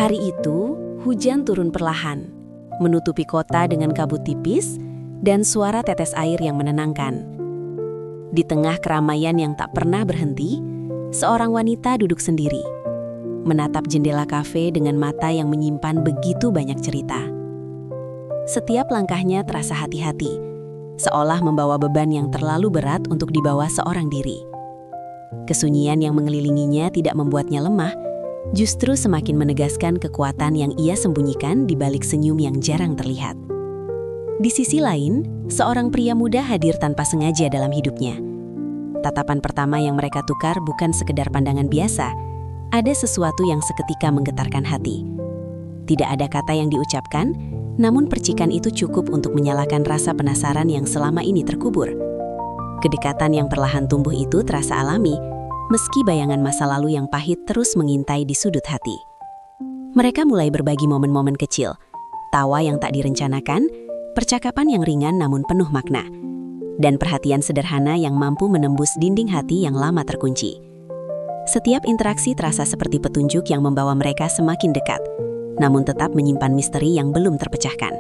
Hari itu, hujan turun perlahan, menutupi kota dengan kabut tipis dan suara tetes air yang menenangkan. Di tengah keramaian yang tak pernah berhenti, seorang wanita duduk sendiri, menatap jendela kafe dengan mata yang menyimpan begitu banyak cerita. Setiap langkahnya terasa hati-hati, seolah membawa beban yang terlalu berat untuk dibawa seorang diri. Kesunyian yang mengelilinginya tidak membuatnya lemah, justru semakin menegaskan kekuatan yang ia sembunyikan di balik senyum yang jarang terlihat. Di sisi lain, seorang pria muda hadir tanpa sengaja dalam hidupnya. Tatapan pertama yang mereka tukar bukan sekedar pandangan biasa, ada sesuatu yang seketika menggetarkan hati. Tidak ada kata yang diucapkan, namun percikan itu cukup untuk menyalakan rasa penasaran yang selama ini terkubur. Kedekatan yang perlahan tumbuh itu terasa alami, meski bayangan masa lalu yang pahit terus mengintai di sudut hati. Mereka mulai berbagi momen-momen kecil, tawa yang tak direncanakan, percakapan yang ringan namun penuh makna, dan perhatian sederhana yang mampu menembus dinding hati yang lama terkunci. Setiap interaksi terasa seperti petunjuk yang membawa mereka semakin dekat, namun tetap menyimpan misteri yang belum terpecahkan.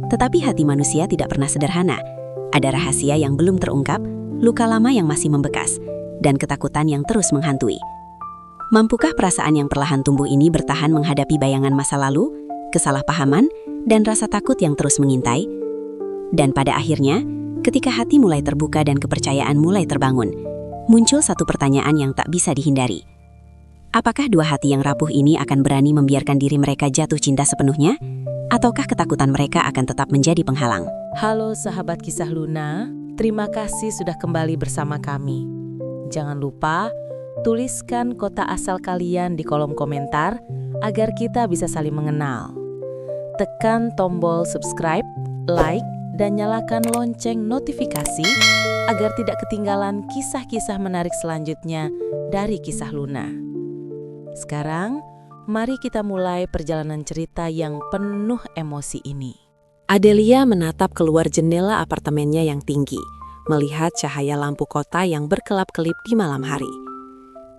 Tetapi hati manusia tidak pernah sederhana. Ada rahasia yang belum terungkap, luka lama yang masih membekas, dan ketakutan yang terus menghantui. Mampukah perasaan yang perlahan tumbuh ini bertahan menghadapi bayangan masa lalu, kesalahpahaman, dan rasa takut yang terus mengintai? Dan pada akhirnya, ketika hati mulai terbuka dan kepercayaan mulai terbangun, muncul satu pertanyaan yang tak bisa dihindari. Apakah dua hati yang rapuh ini akan berani membiarkan diri mereka jatuh cinta sepenuhnya? Ataukah ketakutan mereka akan tetap menjadi penghalang? Halo sahabat Kisah Luna, terima kasih sudah kembali bersama kami. Jangan lupa, tuliskan kota asal kalian di kolom komentar agar kita bisa saling mengenal. Tekan tombol subscribe, like, dan nyalakan lonceng notifikasi agar tidak ketinggalan kisah-kisah menarik selanjutnya dari Kisah Luna. Sekarang, mari kita mulai perjalanan cerita yang penuh emosi ini. Adelia menatap keluar jendela apartemennya yang tinggi, melihat cahaya lampu kota yang berkelap-kelip di malam hari.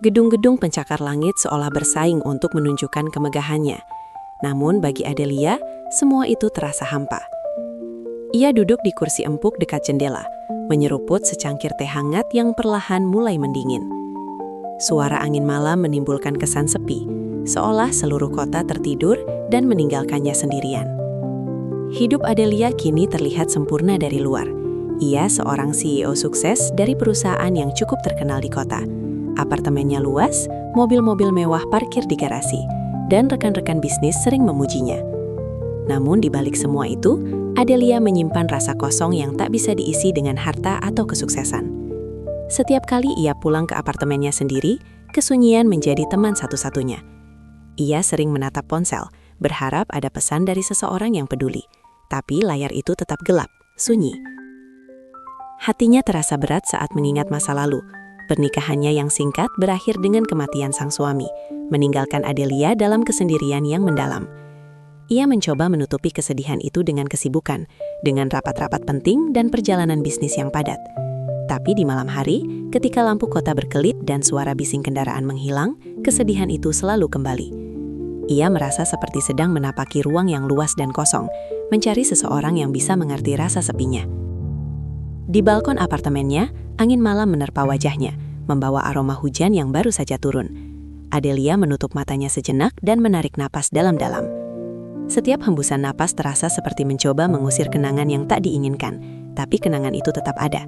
Gedung-gedung pencakar langit seolah bersaing untuk menunjukkan kemegahannya. Namun bagi Adelia, semua itu terasa hampa. Ia duduk di kursi empuk dekat jendela, menyeruput secangkir teh hangat yang perlahan mulai mendingin. Suara angin malam menimbulkan kesan sepi, seolah seluruh kota tertidur dan meninggalkannya sendirian. Hidup Adelia kini terlihat sempurna dari luar. Ia seorang CEO sukses dari perusahaan yang cukup terkenal di kota. Apartemennya luas, mobil-mobil mewah parkir di garasi, dan rekan-rekan bisnis sering memujinya. Namun di balik semua itu, Adelia menyimpan rasa kosong yang tak bisa diisi dengan harta atau kesuksesan. Setiap kali ia pulang ke apartemennya sendiri, kesunyian menjadi teman satu-satunya. Ia sering menatap ponsel, berharap ada pesan dari seseorang yang peduli. Tapi layar itu tetap gelap, sunyi. Hatinya terasa berat saat mengingat masa lalu. Pernikahannya yang singkat berakhir dengan kematian sang suami, meninggalkan Adelia dalam kesendirian yang mendalam. Ia mencoba menutupi kesedihan itu dengan kesibukan, dengan rapat-rapat penting dan perjalanan bisnis yang padat. Tapi di malam hari, ketika lampu kota berkelip dan suara bising kendaraan menghilang, kesedihan itu selalu kembali. Ia merasa seperti sedang menapaki ruang yang luas dan kosong, mencari seseorang yang bisa mengerti rasa sepinya. Di balkon apartemennya, angin malam menerpa wajahnya, membawa aroma hujan yang baru saja turun. Adelia menutup matanya sejenak dan menarik napas dalam-dalam. Setiap hembusan napas terasa seperti mencoba mengusir kenangan yang tak diinginkan, tapi kenangan itu tetap ada.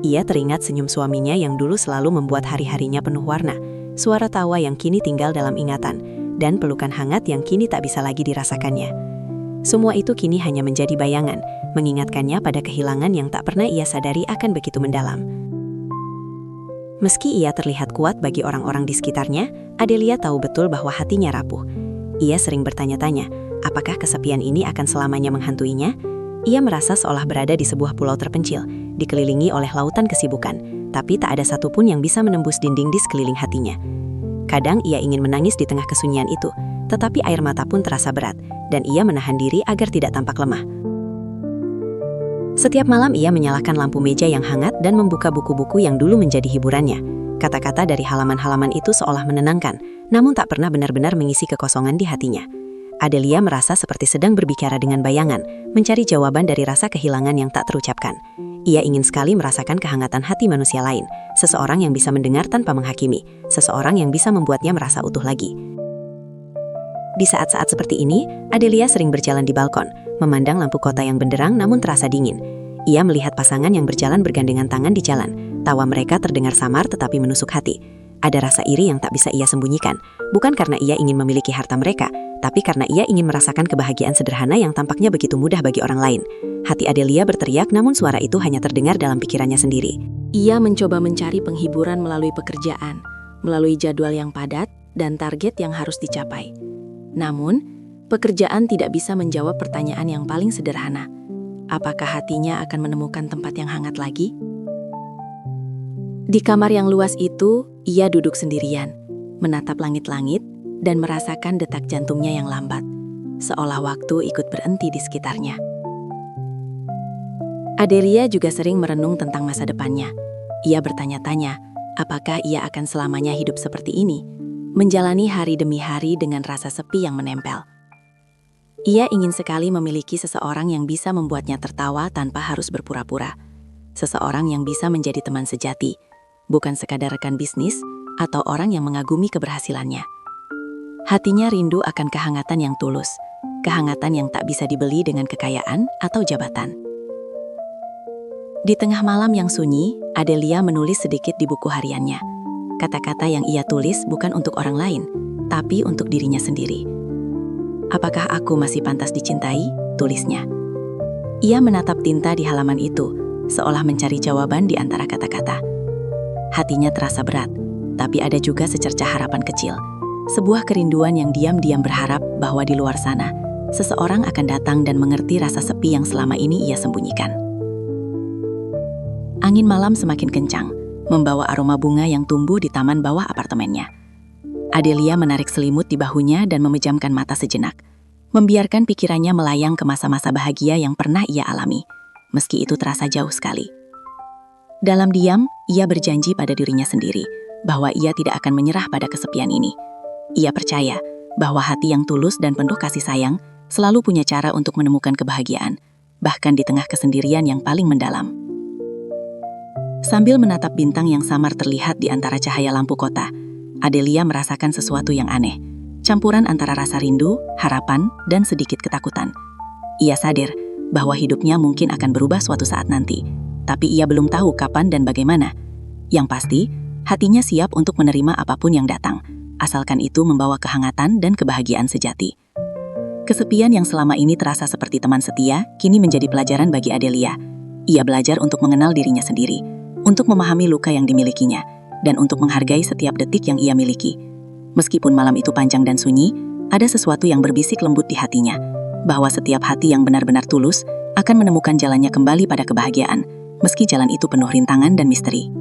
Ia teringat senyum suaminya yang dulu selalu membuat hari-harinya penuh warna, suara tawa yang kini tinggal dalam ingatan, dan pelukan hangat yang kini tak bisa lagi dirasakannya. Semua itu kini hanya menjadi bayangan, mengingatkannya pada kehilangan yang tak pernah ia sadari akan begitu mendalam. Meski ia terlihat kuat bagi orang-orang di sekitarnya, Adelia tahu betul bahwa hatinya rapuh. Ia sering bertanya-tanya, apakah kesepian ini akan selamanya menghantuinya? Ia merasa seolah berada di sebuah pulau terpencil, dikelilingi oleh lautan kesibukan, tapi tak ada satupun yang bisa menembus dinding di sekeliling hatinya. Kadang ia ingin menangis di tengah kesunyian itu, tetapi air mata pun terasa berat, dan ia menahan diri agar tidak tampak lemah. Setiap malam ia menyalakan lampu meja yang hangat dan membuka buku-buku yang dulu menjadi hiburannya. Kata-kata dari halaman-halaman itu seolah menenangkan, namun tak pernah benar-benar mengisi kekosongan di hatinya. Adelia merasa seperti sedang berbicara dengan bayangan, mencari jawaban dari rasa kehilangan yang tak terucapkan. Ia ingin sekali merasakan kehangatan hati manusia lain, seseorang yang bisa mendengar tanpa menghakimi, seseorang yang bisa membuatnya merasa utuh lagi. Di saat-saat seperti ini, Adelia sering berjalan di balkon, memandang lampu kota yang benderang namun terasa dingin. Ia melihat pasangan yang berjalan bergandengan tangan di jalan. Tawa mereka terdengar samar tetapi menusuk hati. Ada rasa iri yang tak bisa ia sembunyikan, bukan karena ia ingin memiliki harta mereka, tapi karena ia ingin merasakan kebahagiaan sederhana yang tampaknya begitu mudah bagi orang lain. Hati Adelia berteriak, namun suara itu hanya terdengar dalam pikirannya sendiri. Ia mencoba mencari penghiburan melalui pekerjaan, melalui jadwal yang padat dan target yang harus dicapai. Namun, pekerjaan tidak bisa menjawab pertanyaan yang paling sederhana. Apakah hatinya akan menemukan tempat yang hangat lagi? Di kamar yang luas itu, ia duduk sendirian, menatap langit-langit dan merasakan detak jantungnya yang lambat, seolah waktu ikut berhenti di sekitarnya. Adelia juga sering merenung tentang masa depannya. Ia bertanya-tanya, apakah ia akan selamanya hidup seperti ini, menjalani hari demi hari dengan rasa sepi yang menempel. Ia ingin sekali memiliki seseorang yang bisa membuatnya tertawa tanpa harus berpura-pura. Seseorang yang bisa menjadi teman sejati, bukan sekadar rekan bisnis atau orang yang mengagumi keberhasilannya. Hatinya rindu akan kehangatan yang tulus, kehangatan yang tak bisa dibeli dengan kekayaan atau jabatan. Di tengah malam yang sunyi, Adelia menulis sedikit di buku hariannya. Kata-kata yang ia tulis bukan untuk orang lain, tapi untuk dirinya sendiri. Apakah aku masih pantas dicintai? Tulisnya. Ia menatap tinta di halaman itu, seolah mencari jawaban di antara kata-kata. Hatinya terasa berat, tapi ada juga secercah harapan kecil. Sebuah kerinduan yang diam-diam berharap bahwa di luar sana, seseorang akan datang dan mengerti rasa sepi yang selama ini ia sembunyikan. Angin malam semakin kencang, membawa aroma bunga yang tumbuh di taman bawah apartemennya. Adelia menarik selimut di bahunya dan memejamkan mata sejenak, membiarkan pikirannya melayang ke masa-masa bahagia yang pernah ia alami, meski itu terasa jauh sekali. Dalam diam, ia berjanji pada dirinya sendiri bahwa ia tidak akan menyerah pada kesepian ini. Ia percaya bahwa hati yang tulus dan penuh kasih sayang selalu punya cara untuk menemukan kebahagiaan, bahkan di tengah kesendirian yang paling mendalam. Sambil menatap bintang yang samar terlihat di antara cahaya lampu kota, Adelia merasakan sesuatu yang aneh, campuran antara rasa rindu, harapan, dan sedikit ketakutan. Ia sadar bahwa hidupnya mungkin akan berubah suatu saat nanti, tapi ia belum tahu kapan dan bagaimana. Yang pasti, hatinya siap untuk menerima apapun yang datang, asalkan itu membawa kehangatan dan kebahagiaan sejati. Kesepian yang selama ini terasa seperti teman setia, kini menjadi pelajaran bagi Adelia. Ia belajar untuk mengenal dirinya sendiri, untuk memahami luka yang dimilikinya, dan untuk menghargai setiap detik yang ia miliki. Meskipun malam itu panjang dan sunyi, ada sesuatu yang berbisik lembut di hatinya, bahwa setiap hati yang benar-benar tulus akan menemukan jalannya kembali pada kebahagiaan, meski jalan itu penuh rintangan dan misteri.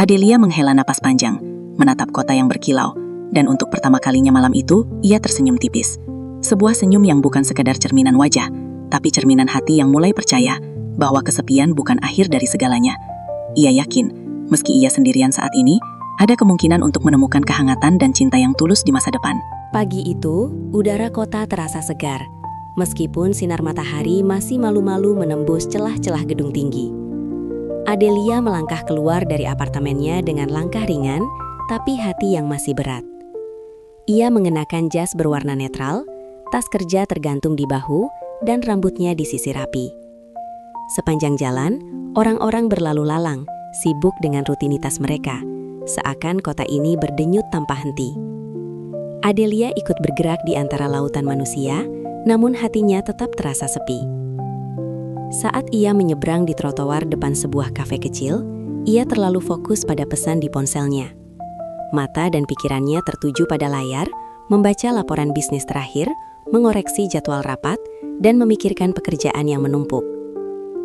Adelia menghela napas panjang, menatap kota yang berkilau, dan untuk pertama kalinya malam itu, ia tersenyum tipis. Sebuah senyum yang bukan sekadar cerminan wajah, tapi cerminan hati yang mulai percaya bahwa kesepian bukan akhir dari segalanya. Ia yakin, meski ia sendirian saat ini, ada kemungkinan untuk menemukan kehangatan dan cinta yang tulus di masa depan. Pagi itu, udara kota terasa segar, meskipun sinar matahari masih malu-malu menembus celah-celah gedung tinggi. Adelia melangkah keluar dari apartemennya dengan langkah ringan, tapi hati yang masih berat. Ia mengenakan jas berwarna netral, tas kerja tergantung di bahu, dan rambutnya disisir rapi. Sepanjang jalan, orang-orang berlalu lalang, sibuk dengan rutinitas mereka, seakan kota ini berdenyut tanpa henti. Adelia ikut bergerak di antara lautan manusia, namun hatinya tetap terasa sepi. Saat ia menyeberang di trotoar depan sebuah kafe kecil, ia terlalu fokus pada pesan di ponselnya. Mata dan pikirannya tertuju pada layar, membaca laporan bisnis terakhir, mengoreksi jadwal rapat, dan memikirkan pekerjaan yang menumpuk.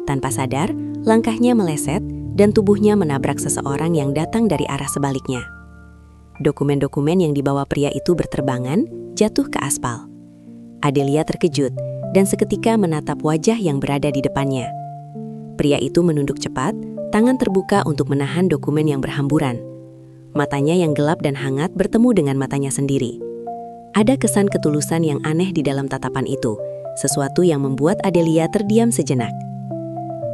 Tanpa sadar, langkahnya meleset dan tubuhnya menabrak seseorang yang datang dari arah sebaliknya. Dokumen-dokumen yang dibawa pria itu berterbangan, jatuh ke aspal. Adelia terkejut dan seketika menatap wajah yang berada di depannya. Pria itu menunduk cepat, Tangan terbuka untuk menahan dokumen yang berhamburan. Matanya yang gelap dan hangat bertemu dengan matanya sendiri. Ada kesan ketulusan yang aneh di dalam tatapan itu, sesuatu yang membuat Adelia terdiam sejenak.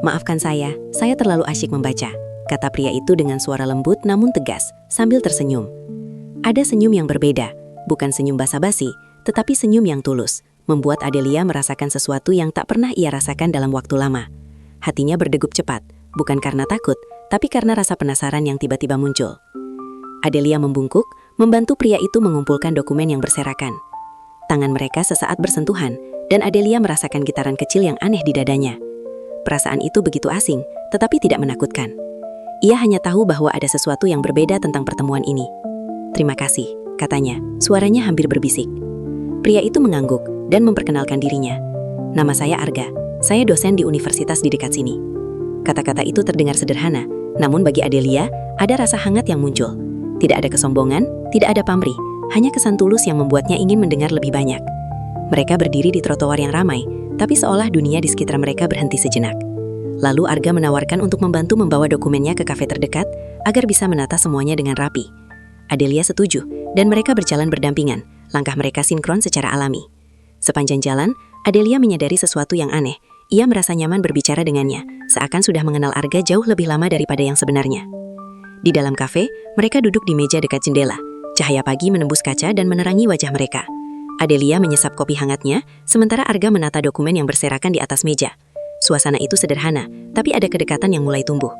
"Maafkan saya terlalu asyik membaca," kata pria itu dengan suara lembut namun tegas, sambil tersenyum. Ada senyum yang berbeda, bukan senyum basa-basi, tetapi senyum yang tulus, membuat Adelia merasakan sesuatu yang tak pernah ia rasakan dalam waktu lama. Hatinya berdegup cepat, bukan karena takut, tapi karena rasa penasaran yang tiba-tiba muncul. Adelia membungkuk, membantu pria itu mengumpulkan dokumen yang berserakan. Tangan mereka sesaat bersentuhan, dan Adelia merasakan getaran kecil yang aneh di dadanya. Perasaan itu begitu asing, tetapi tidak menakutkan. Ia hanya tahu bahwa ada sesuatu yang berbeda tentang pertemuan ini. "Terima kasih," katanya, suaranya hampir berbisik. Pria itu mengangguk dan memperkenalkan dirinya. "Nama saya Arga, saya dosen di universitas di dekat sini." Kata-kata itu terdengar sederhana, namun bagi Adelia, ada rasa hangat yang muncul. Tidak ada kesombongan, tidak ada pamrih, hanya kesan tulus yang membuatnya ingin mendengar lebih banyak. Mereka berdiri di trotoar yang ramai, tapi seolah dunia di sekitar mereka berhenti sejenak. Lalu Arga menawarkan untuk membantu membawa dokumennya ke kafe terdekat agar bisa menata semuanya dengan rapi. Adelia setuju, dan mereka berjalan berdampingan, langkah mereka sinkron secara alami. Sepanjang jalan, Adelia menyadari sesuatu yang aneh. Ia merasa nyaman berbicara dengannya, seakan sudah mengenal Arga jauh lebih lama daripada yang sebenarnya. Di dalam kafe, mereka duduk di meja dekat jendela. Cahaya pagi menembus kaca dan menerangi wajah mereka. Adelia menyesap kopi hangatnya, sementara Arga menata dokumen yang berserakan di atas meja. Suasana itu sederhana, tapi ada kedekatan yang mulai tumbuh.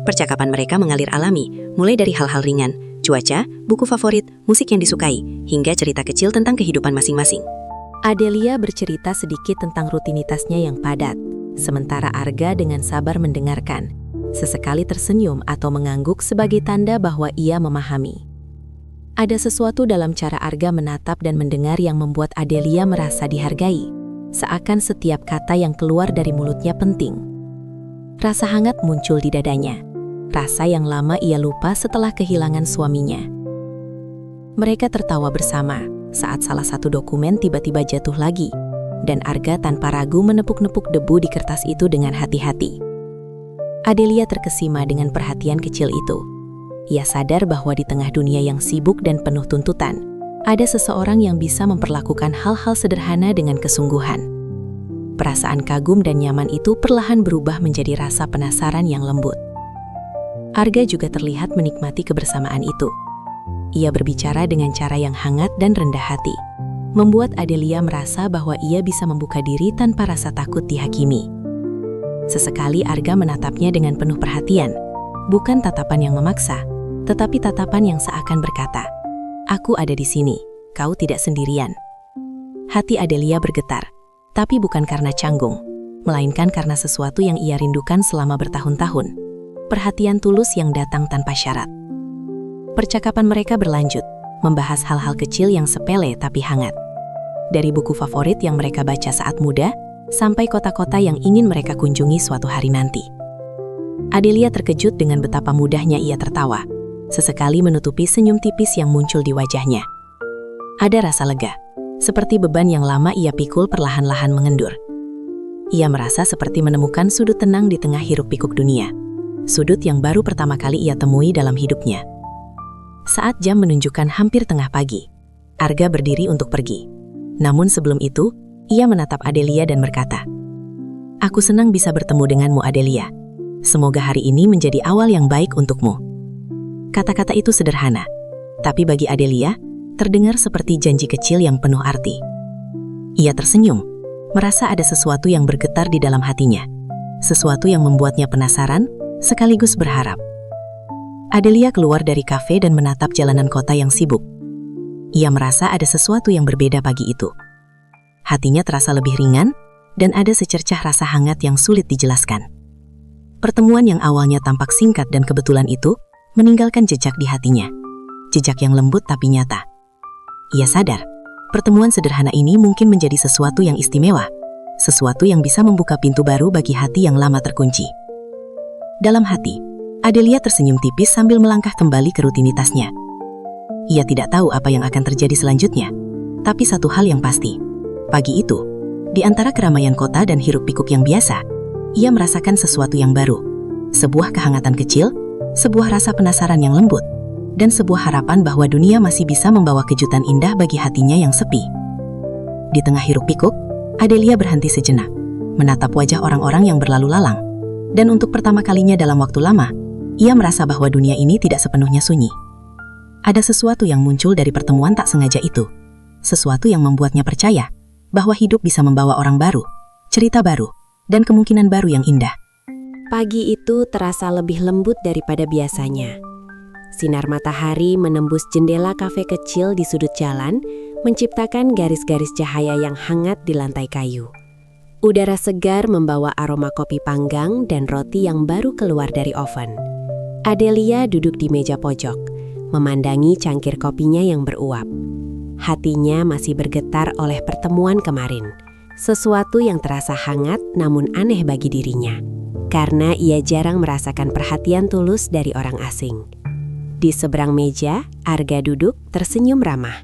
Percakapan mereka mengalir alami, mulai dari hal-hal ringan, cuaca, buku favorit, musik yang disukai, hingga cerita kecil tentang kehidupan masing-masing. Adelia bercerita sedikit tentang rutinitasnya yang padat, sementara Arga dengan sabar mendengarkan. Sesekali tersenyum atau mengangguk sebagai tanda bahwa ia memahami. Ada sesuatu dalam cara Arga menatap dan mendengar yang membuat Adelia merasa dihargai, seakan setiap kata yang keluar dari mulutnya penting. Rasa hangat muncul di dadanya, rasa yang lama ia lupa setelah kehilangan suaminya. Mereka tertawa bersama saat salah satu dokumen tiba-tiba jatuh lagi, dan Arga tanpa ragu menepuk-nepuk debu di kertas itu dengan hati-hati. Adelia terkesima dengan perhatian kecil itu. Ia sadar bahwa di tengah dunia yang sibuk dan penuh tuntutan, ada seseorang yang bisa memperlakukan hal-hal sederhana dengan kesungguhan. Perasaan kagum dan nyaman itu perlahan berubah menjadi rasa penasaran yang lembut. Arga juga terlihat menikmati kebersamaan itu. Ia berbicara dengan cara yang hangat dan rendah hati, membuat Adelia merasa bahwa ia bisa membuka diri tanpa rasa takut dihakimi. Sesekali Arga menatapnya dengan penuh perhatian, bukan tatapan yang memaksa, tetapi tatapan yang seakan berkata, "Aku ada di sini, kau tidak sendirian." Hati Adelia bergetar, tapi bukan karena canggung, melainkan karena sesuatu yang ia rindukan selama bertahun-tahun, perhatian tulus yang datang tanpa syarat. Percakapan mereka berlanjut, membahas hal-hal kecil yang sepele tapi hangat. Dari buku favorit yang mereka baca saat muda, sampai kota-kota yang ingin mereka kunjungi suatu hari nanti. Adelia terkejut dengan betapa mudahnya ia tertawa, sesekali menutupi senyum tipis yang muncul di wajahnya. Ada rasa lega, seperti beban yang lama ia pikul perlahan-lahan mengendur. Ia merasa seperti menemukan sudut tenang di tengah hiruk-pikuk dunia, sudut yang baru pertama kali ia temui dalam hidupnya. Saat jam menunjukkan hampir tengah pagi, Arga berdiri untuk pergi. Namun sebelum itu, ia menatap Adelia dan berkata, "Aku senang bisa bertemu denganmu, Adelia. Semoga hari ini menjadi awal yang baik untukmu." Kata-kata itu sederhana, tapi bagi Adelia, terdengar seperti janji kecil yang penuh arti. Ia tersenyum, merasa ada sesuatu yang bergetar di dalam hatinya, sesuatu yang membuatnya penasaran, sekaligus berharap. Adelia keluar dari kafe dan menatap jalanan kota yang sibuk. Ia merasa ada sesuatu yang berbeda pagi itu. Hatinya terasa lebih ringan, dan ada secercah rasa hangat yang sulit dijelaskan. Pertemuan yang awalnya tampak singkat dan kebetulan itu, meninggalkan jejak di hatinya. Jejak yang lembut tapi nyata. Ia sadar, pertemuan sederhana ini mungkin menjadi sesuatu yang istimewa, sesuatu yang bisa membuka pintu baru bagi hati yang lama terkunci. Dalam hati, Adelia tersenyum tipis sambil melangkah kembali ke rutinitasnya. Ia tidak tahu apa yang akan terjadi selanjutnya, tapi satu hal yang pasti, pagi itu, di antara keramaian kota dan hiruk-pikuk yang biasa, ia merasakan sesuatu yang baru, sebuah kehangatan kecil, sebuah rasa penasaran yang lembut, dan sebuah harapan bahwa dunia masih bisa membawa kejutan indah bagi hatinya yang sepi. Di tengah hiruk-pikuk, Adelia berhenti sejenak, menatap wajah orang-orang yang berlalu lalang, dan untuk pertama kalinya dalam waktu lama, ia merasa bahwa dunia ini tidak sepenuhnya sunyi. Ada sesuatu yang muncul dari pertemuan tak sengaja itu, sesuatu yang membuatnya percaya bahwa hidup bisa membawa orang baru, cerita baru, dan kemungkinan baru yang indah. Pagi itu terasa lebih lembut daripada biasanya. Sinar matahari menembus jendela kafe kecil di sudut jalan, menciptakan garis-garis cahaya yang hangat di lantai kayu. Udara segar membawa aroma kopi panggang dan roti yang baru keluar dari oven. Adelia duduk di meja pojok, memandangi cangkir kopinya yang beruap. Hatinya masih bergetar oleh pertemuan kemarin. Sesuatu yang terasa hangat namun aneh bagi dirinya, karena ia jarang merasakan perhatian tulus dari orang asing. Di seberang meja, Arga duduk tersenyum ramah.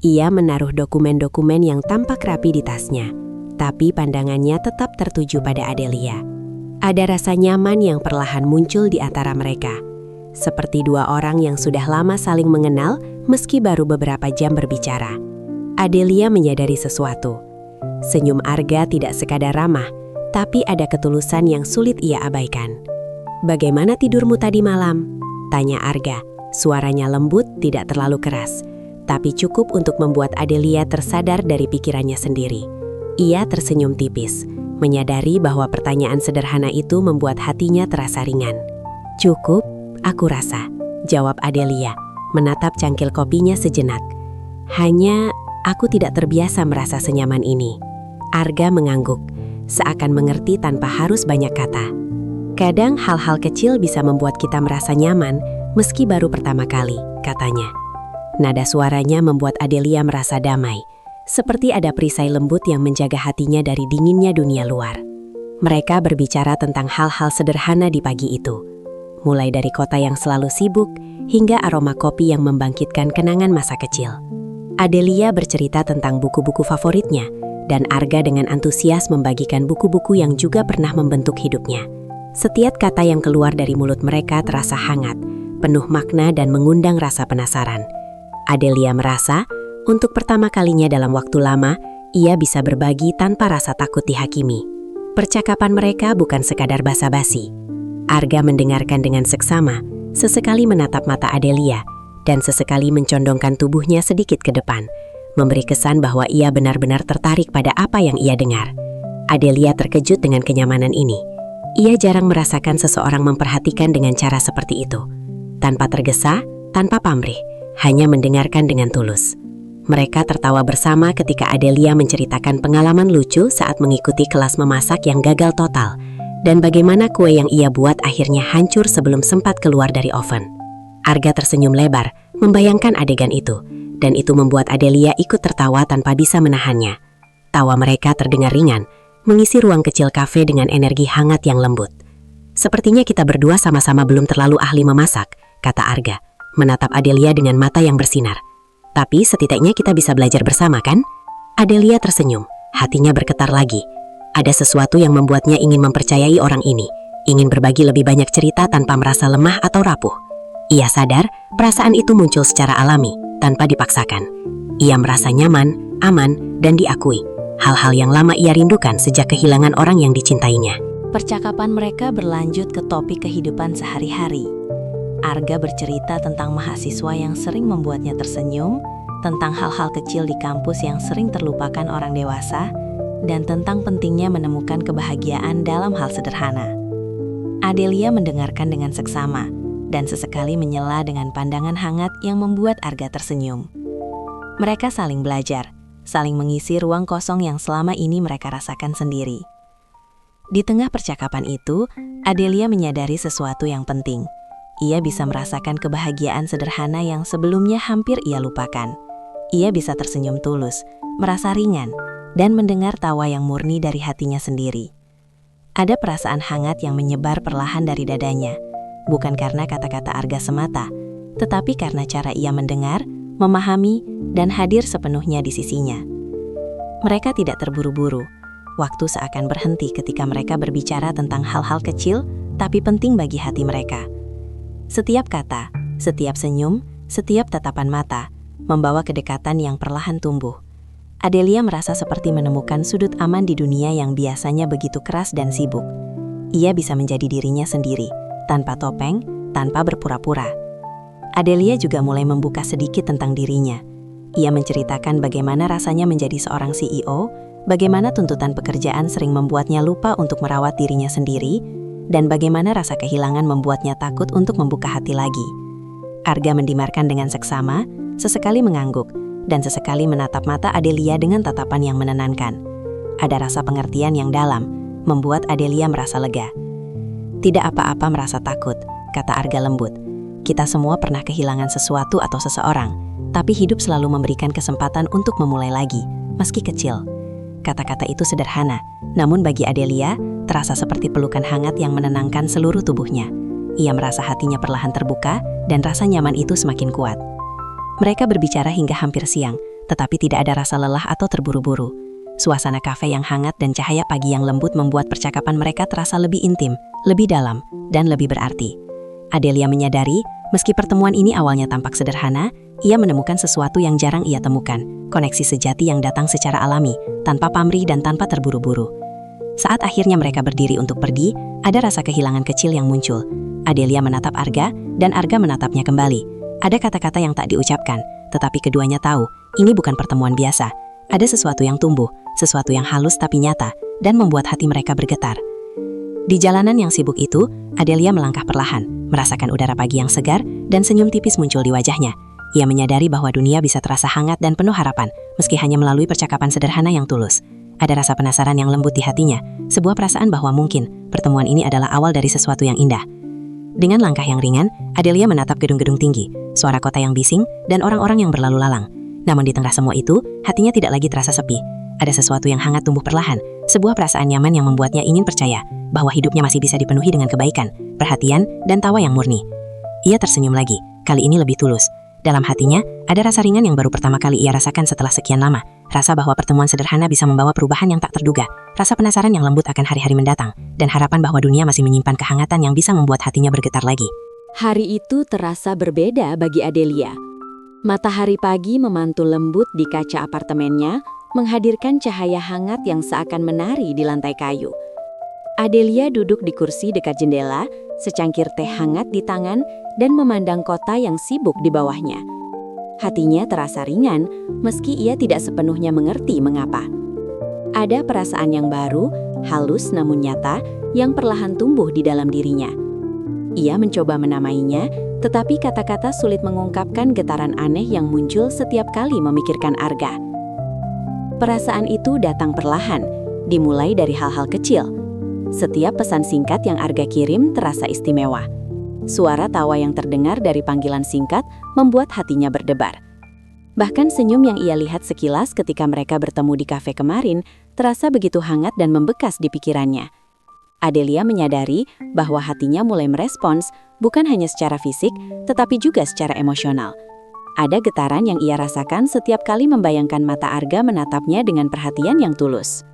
Ia menaruh dokumen-dokumen yang tampak rapi di tasnya, tapi pandangannya tetap tertuju pada Adelia. Ada rasa nyaman yang perlahan muncul di antara mereka, seperti dua orang yang sudah lama saling mengenal meski baru beberapa jam berbicara. Adelia menyadari sesuatu. Senyum Arga tidak sekadar ramah, tapi ada ketulusan yang sulit ia abaikan. "Bagaimana tidurmu tadi malam?" tanya Arga. Suaranya lembut, tidak terlalu keras, tapi cukup untuk membuat Adelia tersadar dari pikirannya sendiri. Ia tersenyum tipis, menyadari bahwa pertanyaan sederhana itu membuat hatinya terasa ringan. "Cukup, aku rasa," jawab Adelia, menatap cangkir kopinya sejenak. "Hanya aku tidak terbiasa merasa senyaman ini." Arga mengangguk, seakan mengerti tanpa harus banyak kata. "Kadang hal-hal kecil bisa membuat kita merasa nyaman meski baru pertama kali," katanya. Nada suaranya membuat Adelia merasa damai, seperti ada perisai lembut yang menjaga hatinya dari dinginnya dunia luar. Mereka berbicara tentang hal-hal sederhana di pagi itu, mulai dari kota yang selalu sibuk hingga aroma kopi yang membangkitkan kenangan masa kecil. Adelia bercerita tentang buku-buku favoritnya, dan Arga dengan antusias membagikan buku-buku yang juga pernah membentuk hidupnya. Setiap kata yang keluar dari mulut mereka terasa hangat, penuh makna dan mengundang rasa penasaran. Adelia merasa, untuk pertama kalinya dalam waktu lama, ia bisa berbagi tanpa rasa takut dihakimi. Percakapan mereka bukan sekadar basa-basi. Arga mendengarkan dengan seksama, sesekali menatap mata Adelia, dan sesekali mencondongkan tubuhnya sedikit ke depan, memberi kesan bahwa ia benar-benar tertarik pada apa yang ia dengar. Adelia terkejut dengan kenyamanan ini. Ia jarang merasakan seseorang memperhatikan dengan cara seperti itu. Tanpa tergesa, tanpa pamrih, hanya mendengarkan dengan tulus. Mereka tertawa bersama ketika Adelia menceritakan pengalaman lucu saat mengikuti kelas memasak yang gagal total, dan bagaimana kue yang ia buat akhirnya hancur sebelum sempat keluar dari oven. Arga tersenyum lebar, membayangkan adegan itu, dan itu membuat Adelia ikut tertawa tanpa bisa menahannya. Tawa mereka terdengar ringan, mengisi ruang kecil kafe dengan energi hangat yang lembut. "Sepertinya kita berdua sama-sama belum terlalu ahli memasak," kata Arga, menatap Adelia dengan mata yang bersinar. "Tapi setidaknya kita bisa belajar bersama, kan?" Adelia tersenyum, hatinya bergetar lagi. Ada sesuatu yang membuatnya ingin mempercayai orang ini, ingin berbagi lebih banyak cerita tanpa merasa lemah atau rapuh. Ia sadar, perasaan itu muncul secara alami, tanpa dipaksakan. Ia merasa nyaman, aman, dan diakui. Hal-hal yang lama ia rindukan sejak kehilangan orang yang dicintainya. Percakapan mereka berlanjut ke topik kehidupan sehari-hari. Arga bercerita tentang mahasiswa yang sering membuatnya tersenyum, tentang hal-hal kecil di kampus yang sering terlupakan orang dewasa, dan tentang pentingnya menemukan kebahagiaan dalam hal sederhana. Adelia mendengarkan dengan seksama, dan sesekali menyela dengan pandangan hangat yang membuat Arga tersenyum. Mereka saling belajar, saling mengisi ruang kosong yang selama ini mereka rasakan sendiri. Di tengah percakapan itu, Adelia menyadari sesuatu yang penting. Ia bisa merasakan kebahagiaan sederhana yang sebelumnya hampir ia lupakan. Ia bisa tersenyum tulus, merasa ringan, dan mendengar tawa yang murni dari hatinya sendiri. Ada perasaan hangat yang menyebar perlahan dari dadanya, bukan karena kata-kata Arga semata, tetapi karena cara ia mendengar, memahami, dan hadir sepenuhnya di sisinya. Mereka tidak terburu-buru. Waktu seakan berhenti ketika mereka berbicara tentang hal-hal kecil, tapi penting bagi hati mereka. Setiap kata, setiap senyum, setiap tatapan mata membawa kedekatan yang perlahan tumbuh. Adelia merasa seperti menemukan sudut aman di dunia yang biasanya begitu keras dan sibuk. Ia bisa menjadi dirinya sendiri, tanpa topeng, tanpa berpura-pura. Adelia juga mulai membuka sedikit tentang dirinya. Ia menceritakan bagaimana rasanya menjadi seorang CEO, bagaimana tuntutan pekerjaan sering membuatnya lupa untuk merawat dirinya sendiri, dan bagaimana rasa kehilangan membuatnya takut untuk membuka hati lagi. Arga mendengarkan dengan seksama, sesekali mengangguk, dan sesekali menatap mata Adelia dengan tatapan yang menenangkan. Ada rasa pengertian yang dalam, membuat Adelia merasa lega. Tidak apa-apa merasa takut, kata Arga lembut. Kita semua pernah kehilangan sesuatu atau seseorang, tapi hidup selalu memberikan kesempatan untuk memulai lagi, meski kecil. Kata-kata itu sederhana, namun bagi Adelia, terasa seperti pelukan hangat yang menenangkan seluruh tubuhnya. Ia merasa hatinya perlahan terbuka, dan rasa nyaman itu semakin kuat. Mereka berbicara hingga hampir siang, tetapi tidak ada rasa lelah atau terburu-buru. Suasana kafe yang hangat dan cahaya pagi yang lembut membuat percakapan mereka terasa lebih intim, lebih dalam, dan lebih berarti. Adelia menyadari, meski pertemuan ini awalnya tampak sederhana, ia menemukan sesuatu yang jarang ia temukan, koneksi sejati yang datang secara alami, tanpa pamrih dan tanpa terburu-buru. Saat akhirnya mereka berdiri untuk pergi, ada rasa kehilangan kecil yang muncul. Adelia menatap Arga, dan Arga menatapnya kembali. Ada kata-kata yang tak diucapkan, tetapi keduanya tahu, ini bukan pertemuan biasa. Ada sesuatu yang tumbuh, sesuatu yang halus tapi nyata, dan membuat hati mereka bergetar. Di jalanan yang sibuk itu, Adelia melangkah perlahan, merasakan udara pagi yang segar, dan senyum tipis muncul di wajahnya. Ia menyadari bahwa dunia bisa terasa hangat dan penuh harapan, meski hanya melalui percakapan sederhana yang tulus. Ada rasa penasaran yang lembut di hatinya, sebuah perasaan bahwa mungkin pertemuan ini adalah awal dari sesuatu yang indah. Dengan langkah yang ringan, Adelia menatap gedung-gedung tinggi, suara kota yang bising, dan orang-orang yang berlalu lalang. Namun di tengah semua itu, hatinya tidak lagi terasa sepi. Ada sesuatu yang hangat tumbuh perlahan, sebuah perasaan nyaman yang membuatnya ingin percaya bahwa hidupnya masih bisa dipenuhi dengan kebaikan, perhatian, dan tawa yang murni. Ia tersenyum lagi, kali ini lebih tulus. Dalam hatinya, ada rasa ringan yang baru pertama kali ia rasakan setelah sekian lama. Rasa bahwa pertemuan sederhana bisa membawa perubahan yang tak terduga. Rasa penasaran yang lembut akan hari-hari mendatang. Dan harapan bahwa dunia masih menyimpan kehangatan yang bisa membuat hatinya bergetar lagi. Hari itu terasa berbeda bagi Adelia. Matahari pagi memantul lembut di kaca apartemennya, menghadirkan cahaya hangat yang seakan menari di lantai kayu. Adelia duduk di kursi dekat jendela, secangkir teh hangat di tangan, dan memandang kota yang sibuk di bawahnya. Hatinya terasa ringan, meski ia tidak sepenuhnya mengerti mengapa. Ada perasaan yang baru, halus namun nyata, yang perlahan tumbuh di dalam dirinya. Ia mencoba menamainya, tetapi kata-kata sulit mengungkapkan getaran aneh yang muncul setiap kali memikirkan Arga. Perasaan itu datang perlahan, dimulai dari hal-hal kecil. Setiap pesan singkat yang Arga kirim terasa istimewa. Suara tawa yang terdengar dari panggilan singkat membuat hatinya berdebar. Bahkan senyum yang ia lihat sekilas ketika mereka bertemu di kafe kemarin terasa begitu hangat dan membekas di pikirannya. Adelia menyadari bahwa hatinya mulai merespons bukan hanya secara fisik, tetapi juga secara emosional. Ada getaran yang ia rasakan setiap kali membayangkan mata Arga menatapnya dengan perhatian yang tulus.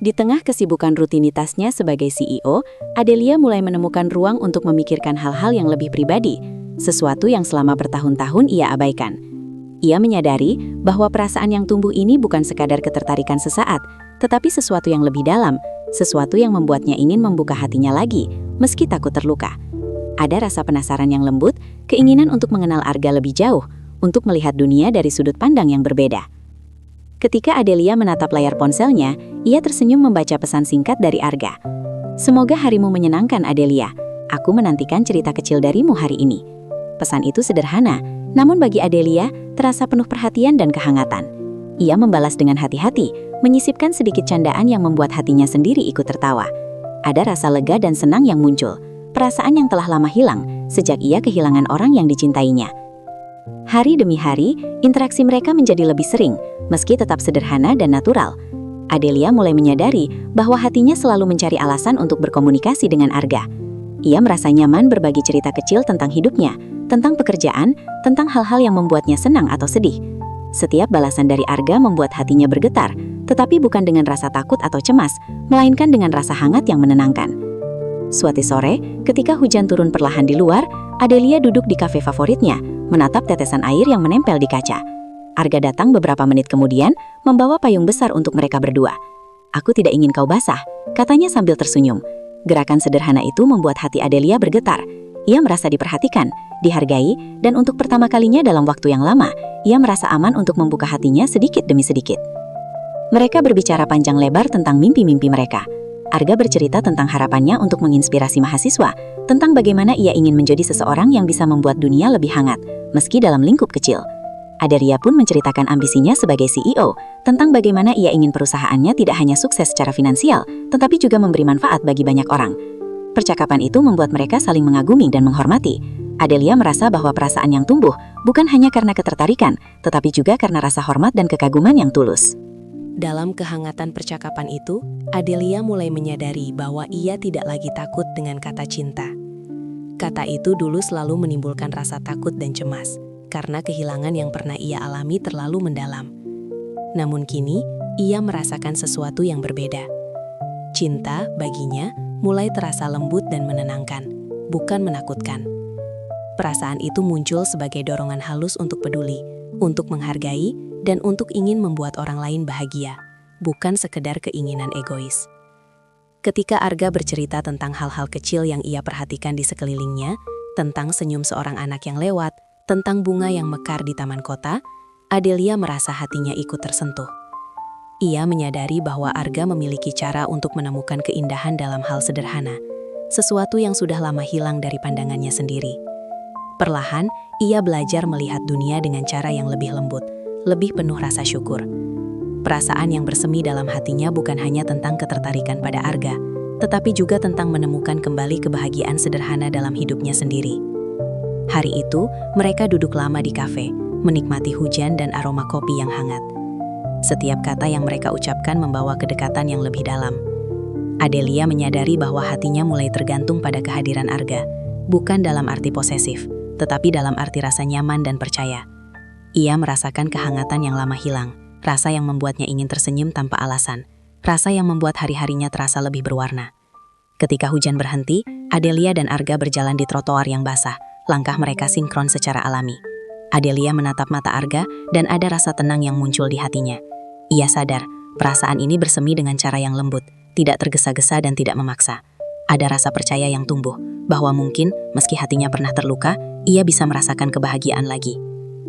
Di tengah kesibukan rutinitasnya sebagai CEO, Adelia mulai menemukan ruang untuk memikirkan hal-hal yang lebih pribadi, sesuatu yang selama bertahun-tahun ia abaikan. Ia menyadari bahwa perasaan yang tumbuh ini bukan sekadar ketertarikan sesaat, tetapi sesuatu yang lebih dalam, sesuatu yang membuatnya ingin membuka hatinya lagi, meski takut terluka. Ada rasa penasaran yang lembut, keinginan untuk mengenal Arga lebih jauh, untuk melihat dunia dari sudut pandang yang berbeda. Ketika Adelia menatap layar ponselnya, ia tersenyum membaca pesan singkat dari Arga. Semoga harimu menyenangkan, Adelia. Aku menantikan cerita kecil darimu hari ini. Pesan itu sederhana, namun bagi Adelia terasa penuh perhatian dan kehangatan. Ia membalas dengan hati-hati, menyisipkan sedikit candaan yang membuat hatinya sendiri ikut tertawa. Ada rasa lega dan senang yang muncul, perasaan yang telah lama hilang sejak ia kehilangan orang yang dicintainya. Hari demi hari, interaksi mereka menjadi lebih sering, meski tetap sederhana dan natural. Adelia mulai menyadari bahwa hatinya selalu mencari alasan untuk berkomunikasi dengan Arga. Ia merasa nyaman berbagi cerita kecil tentang hidupnya, tentang pekerjaan, tentang hal-hal yang membuatnya senang atau sedih. Setiap balasan dari Arga membuat hatinya bergetar, tetapi bukan dengan rasa takut atau cemas, melainkan dengan rasa hangat yang menenangkan. Suatu sore, ketika hujan turun perlahan di luar, Adelia duduk di kafe favoritnya, menatap tetesan air yang menempel di kaca. Arga datang beberapa menit kemudian, membawa payung besar untuk mereka berdua. "Aku tidak ingin kau basah," katanya sambil tersenyum. Gerakan sederhana itu membuat hati Adelia bergetar. Ia merasa diperhatikan, dihargai, dan untuk pertama kalinya dalam waktu yang lama, ia merasa aman untuk membuka hatinya sedikit demi sedikit. Mereka berbicara panjang lebar tentang mimpi-mimpi mereka. Arga bercerita tentang harapannya untuk menginspirasi mahasiswa, tentang bagaimana ia ingin menjadi seseorang yang bisa membuat dunia lebih hangat, meski dalam lingkup kecil. Adelia pun menceritakan ambisinya sebagai CEO, tentang bagaimana ia ingin perusahaannya tidak hanya sukses secara finansial, tetapi juga memberi manfaat bagi banyak orang. Percakapan itu membuat mereka saling mengagumi dan menghormati. Adelia merasa bahwa perasaan yang tumbuh bukan hanya karena ketertarikan, tetapi juga karena rasa hormat dan kekaguman yang tulus. Dalam kehangatan percakapan itu, Adelia mulai menyadari bahwa ia tidak lagi takut dengan kata cinta. Kata itu dulu selalu menimbulkan rasa takut dan cemas, karena kehilangan yang pernah ia alami terlalu mendalam. Namun kini, ia merasakan sesuatu yang berbeda. Cinta, baginya, mulai terasa lembut dan menenangkan, bukan menakutkan. Perasaan itu muncul sebagai dorongan halus untuk peduli, untuk menghargai, dan untuk ingin membuat orang lain bahagia, bukan sekedar keinginan egois. Ketika Arga bercerita tentang hal-hal kecil yang ia perhatikan di sekelilingnya, tentang senyum seorang anak yang lewat, tentang bunga yang mekar di taman kota, Adelia merasa hatinya ikut tersentuh. Ia menyadari bahwa Arga memiliki cara untuk menemukan keindahan dalam hal sederhana, sesuatu yang sudah lama hilang dari pandangannya sendiri. Perlahan, ia belajar melihat dunia dengan cara yang lebih lembut, lebih penuh rasa syukur. Perasaan yang bersemi dalam hatinya bukan hanya tentang ketertarikan pada Arga, tetapi juga tentang menemukan kembali kebahagiaan sederhana dalam hidupnya sendiri. Hari itu, mereka duduk lama di kafe, menikmati hujan dan aroma kopi yang hangat. Setiap kata yang mereka ucapkan membawa kedekatan yang lebih dalam. Adelia menyadari bahwa hatinya mulai tergantung pada kehadiran Arga, bukan dalam arti posesif, tetapi dalam arti rasa nyaman dan percaya. Ia merasakan kehangatan yang lama hilang, rasa yang membuatnya ingin tersenyum tanpa alasan, rasa yang membuat hari-harinya terasa lebih berwarna. Ketika hujan berhenti, Adelia dan Arga berjalan di trotoar yang basah, langkah mereka sinkron secara alami. Adelia menatap mata Arga dan ada rasa tenang yang muncul di hatinya. Ia sadar, perasaan ini bersemi dengan cara yang lembut, tidak tergesa-gesa dan tidak memaksa. Ada rasa percaya yang tumbuh, bahwa mungkin, meski hatinya pernah terluka, ia bisa merasakan kebahagiaan lagi.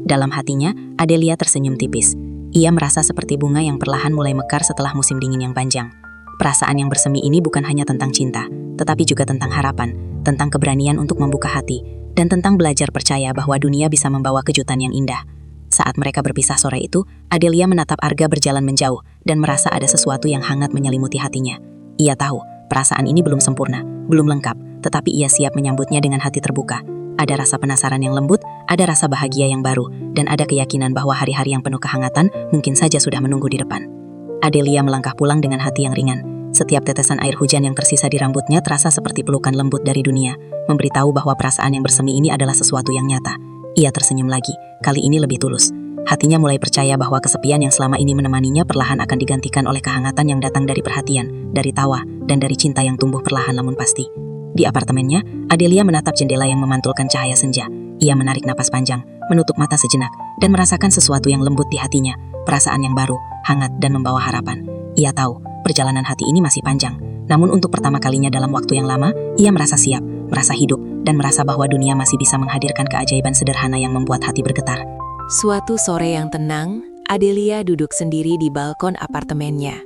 Dalam hatinya, Adelia tersenyum tipis. Ia merasa seperti bunga yang perlahan mulai mekar setelah musim dingin yang panjang. Perasaan yang bersemi ini bukan hanya tentang cinta, tetapi juga tentang harapan, tentang keberanian untuk membuka hati, dan tentang belajar percaya bahwa dunia bisa membawa kejutan yang indah. Saat mereka berpisah sore itu, Adelia menatap Arga berjalan menjauh dan merasa ada sesuatu yang hangat menyelimuti hatinya. Ia tahu, perasaan ini belum sempurna, belum lengkap, tetapi ia siap menyambutnya dengan hati terbuka. Ada rasa penasaran yang lembut, ada rasa bahagia yang baru, dan ada keyakinan bahwa hari-hari yang penuh kehangatan mungkin saja sudah menunggu di depan. Adelia melangkah pulang dengan hati yang ringan. Setiap tetesan air hujan yang tersisa di rambutnya terasa seperti pelukan lembut dari dunia, memberitahu bahwa perasaan yang bersemi ini adalah sesuatu yang nyata. Ia tersenyum lagi, kali ini lebih tulus. Hatinya mulai percaya bahwa kesepian yang selama ini menemaninya perlahan akan digantikan oleh kehangatan yang datang dari perhatian, dari tawa, dan dari cinta yang tumbuh perlahan namun pasti. Di apartemennya, Adelia menatap jendela yang memantulkan cahaya senja. Ia menarik napas panjang, menutup mata sejenak, dan merasakan sesuatu yang lembut di hatinya, perasaan yang baru, hangat, dan membawa harapan. Ia tahu, perjalanan hati ini masih panjang, namun untuk pertama kalinya dalam waktu yang lama, ia merasa siap, merasa hidup, dan merasa bahwa dunia masih bisa menghadirkan keajaiban sederhana yang membuat hati bergetar. Suatu sore yang tenang, Adelia duduk sendiri di balkon apartemennya,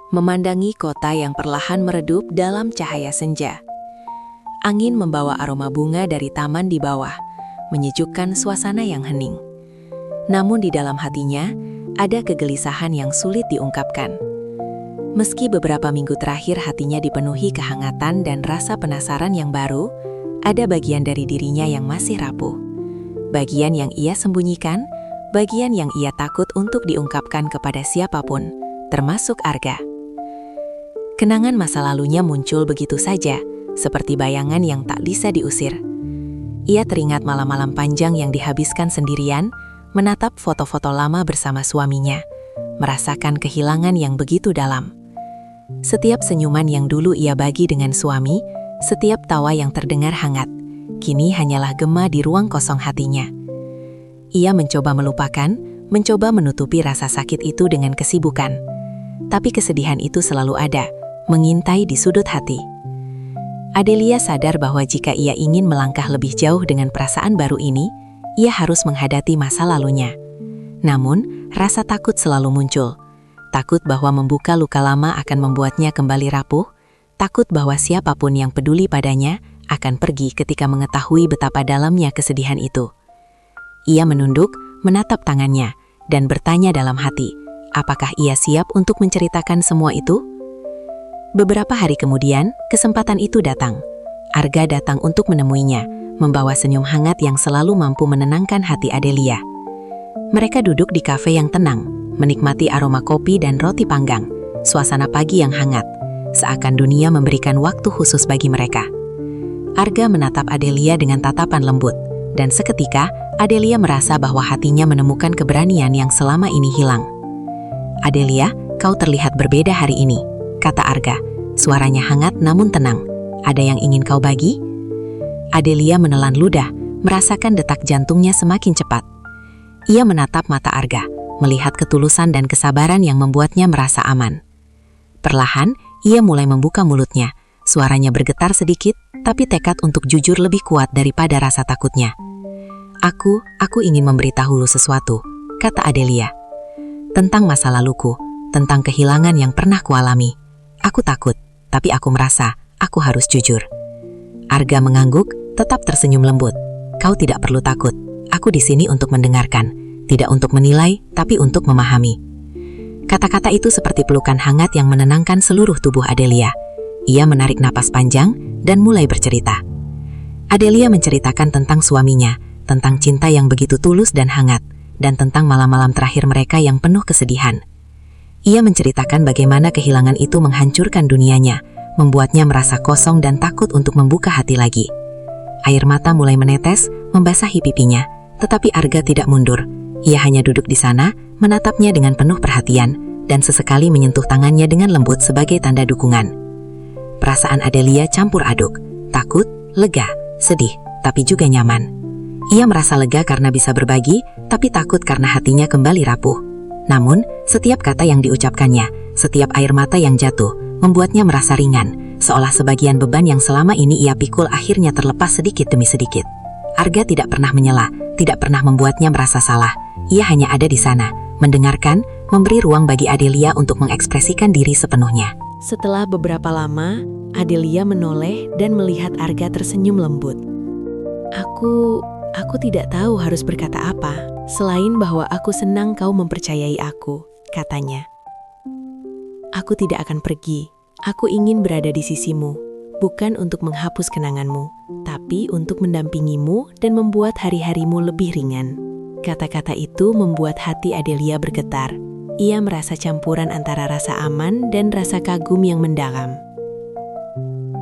memandangi kota yang perlahan meredup dalam cahaya senja. Angin membawa aroma bunga dari taman di bawah, menyejukkan suasana yang hening. Namun di dalam hatinya, ada kegelisahan yang sulit diungkapkan. Meski beberapa minggu terakhir hatinya dipenuhi kehangatan dan rasa penasaran yang baru, ada bagian dari dirinya yang masih rapuh. Bagian yang ia sembunyikan, bagian yang ia takut untuk diungkapkan kepada siapapun, termasuk Arga. Kenangan masa lalunya muncul begitu saja, seperti bayangan yang tak bisa diusir. Ia teringat malam-malam panjang yang dihabiskan sendirian, menatap foto-foto lama bersama suaminya, merasakan kehilangan yang begitu dalam. Setiap senyuman yang dulu ia bagi dengan suami, Setiap tawa yang terdengar hangat, kini hanyalah gema di ruang kosong hatinya. Ia mencoba melupakan, mencoba menutupi rasa sakit itu dengan kesibukan. Tapi kesedihan itu selalu ada, mengintai di sudut hati. Adelia sadar bahwa jika ia ingin melangkah lebih jauh dengan perasaan baru ini, ia harus menghadapi masa lalunya. Namun, rasa takut selalu muncul. Takut bahwa membuka luka lama akan membuatnya kembali rapuh, takut bahwa siapapun yang peduli padanya akan pergi ketika mengetahui betapa dalamnya kesedihan itu. Ia menunduk, menatap tangannya, dan bertanya dalam hati, apakah ia siap untuk menceritakan semua itu? Beberapa hari kemudian, kesempatan itu datang. Arga datang untuk menemuinya, membawa senyum hangat yang selalu mampu menenangkan hati Adelia. Mereka duduk di kafe yang tenang, menikmati aroma kopi dan roti panggang, suasana pagi yang hangat, seakan dunia memberikan waktu khusus bagi mereka. Arga menatap Adelia dengan tatapan lembut, dan seketika Adelia merasa bahwa hatinya menemukan keberanian yang selama ini hilang. "Adelia, kau terlihat berbeda hari ini," kata Arga. Suaranya hangat namun tenang. "Ada yang ingin kau bagi?" Adelia menelan ludah, merasakan detak jantungnya semakin cepat. Ia menatap mata Arga, melihat ketulusan dan kesabaran yang membuatnya merasa aman. Perlahan, ia mulai membuka mulutnya. Suaranya bergetar sedikit, tapi tekad untuk jujur lebih kuat daripada rasa takutnya. Aku ingin memberitahu lu sesuatu," kata Adelia. "Tentang masa laluku, tentang kehilangan yang pernah kualami. Aku takut, tapi aku merasa aku harus jujur." Arga mengangguk, tetap tersenyum lembut. "Kau tidak perlu takut. Aku di sini untuk mendengarkan, tidak untuk menilai, tapi untuk memahami." Kata-kata itu seperti pelukan hangat yang menenangkan seluruh tubuh Adelia. Ia menarik napas panjang dan mulai bercerita. Adelia menceritakan tentang suaminya, tentang cinta yang begitu tulus dan hangat, dan tentang malam-malam terakhir mereka yang penuh kesedihan. Ia menceritakan bagaimana kehilangan itu menghancurkan dunianya, membuatnya merasa kosong dan takut untuk membuka hati lagi. Air mata mulai menetes, membasahi pipinya, tetapi Arga tidak mundur. Ia hanya duduk di sana, menatapnya dengan penuh perhatian, dan sesekali menyentuh tangannya dengan lembut sebagai tanda dukungan. Perasaan Adelia campur aduk, takut, lega, sedih, tapi juga nyaman. Ia merasa lega karena bisa berbagi, tapi takut karena hatinya kembali rapuh. Namun, setiap kata yang diucapkannya, setiap air mata yang jatuh, membuatnya merasa ringan, seolah sebagian beban yang selama ini ia pikul akhirnya terlepas sedikit demi sedikit. Arga tidak pernah menyela, tidak pernah membuatnya merasa salah. Ia hanya ada di sana, mendengarkan, memberi ruang bagi Adelia untuk mengekspresikan diri sepenuhnya. Setelah beberapa lama, Adelia menoleh dan melihat Arga tersenyum lembut. Aku tidak tahu harus berkata apa, selain bahwa aku senang kau mempercayai aku," katanya. "Aku tidak akan pergi. Aku ingin berada di sisimu, bukan untuk menghapus kenanganmu, tapi untuk mendampingimu dan membuat hari-harimu lebih ringan." Kata-kata itu membuat hati Adelia bergetar. Ia merasa campuran antara rasa aman dan rasa kagum yang mendalam.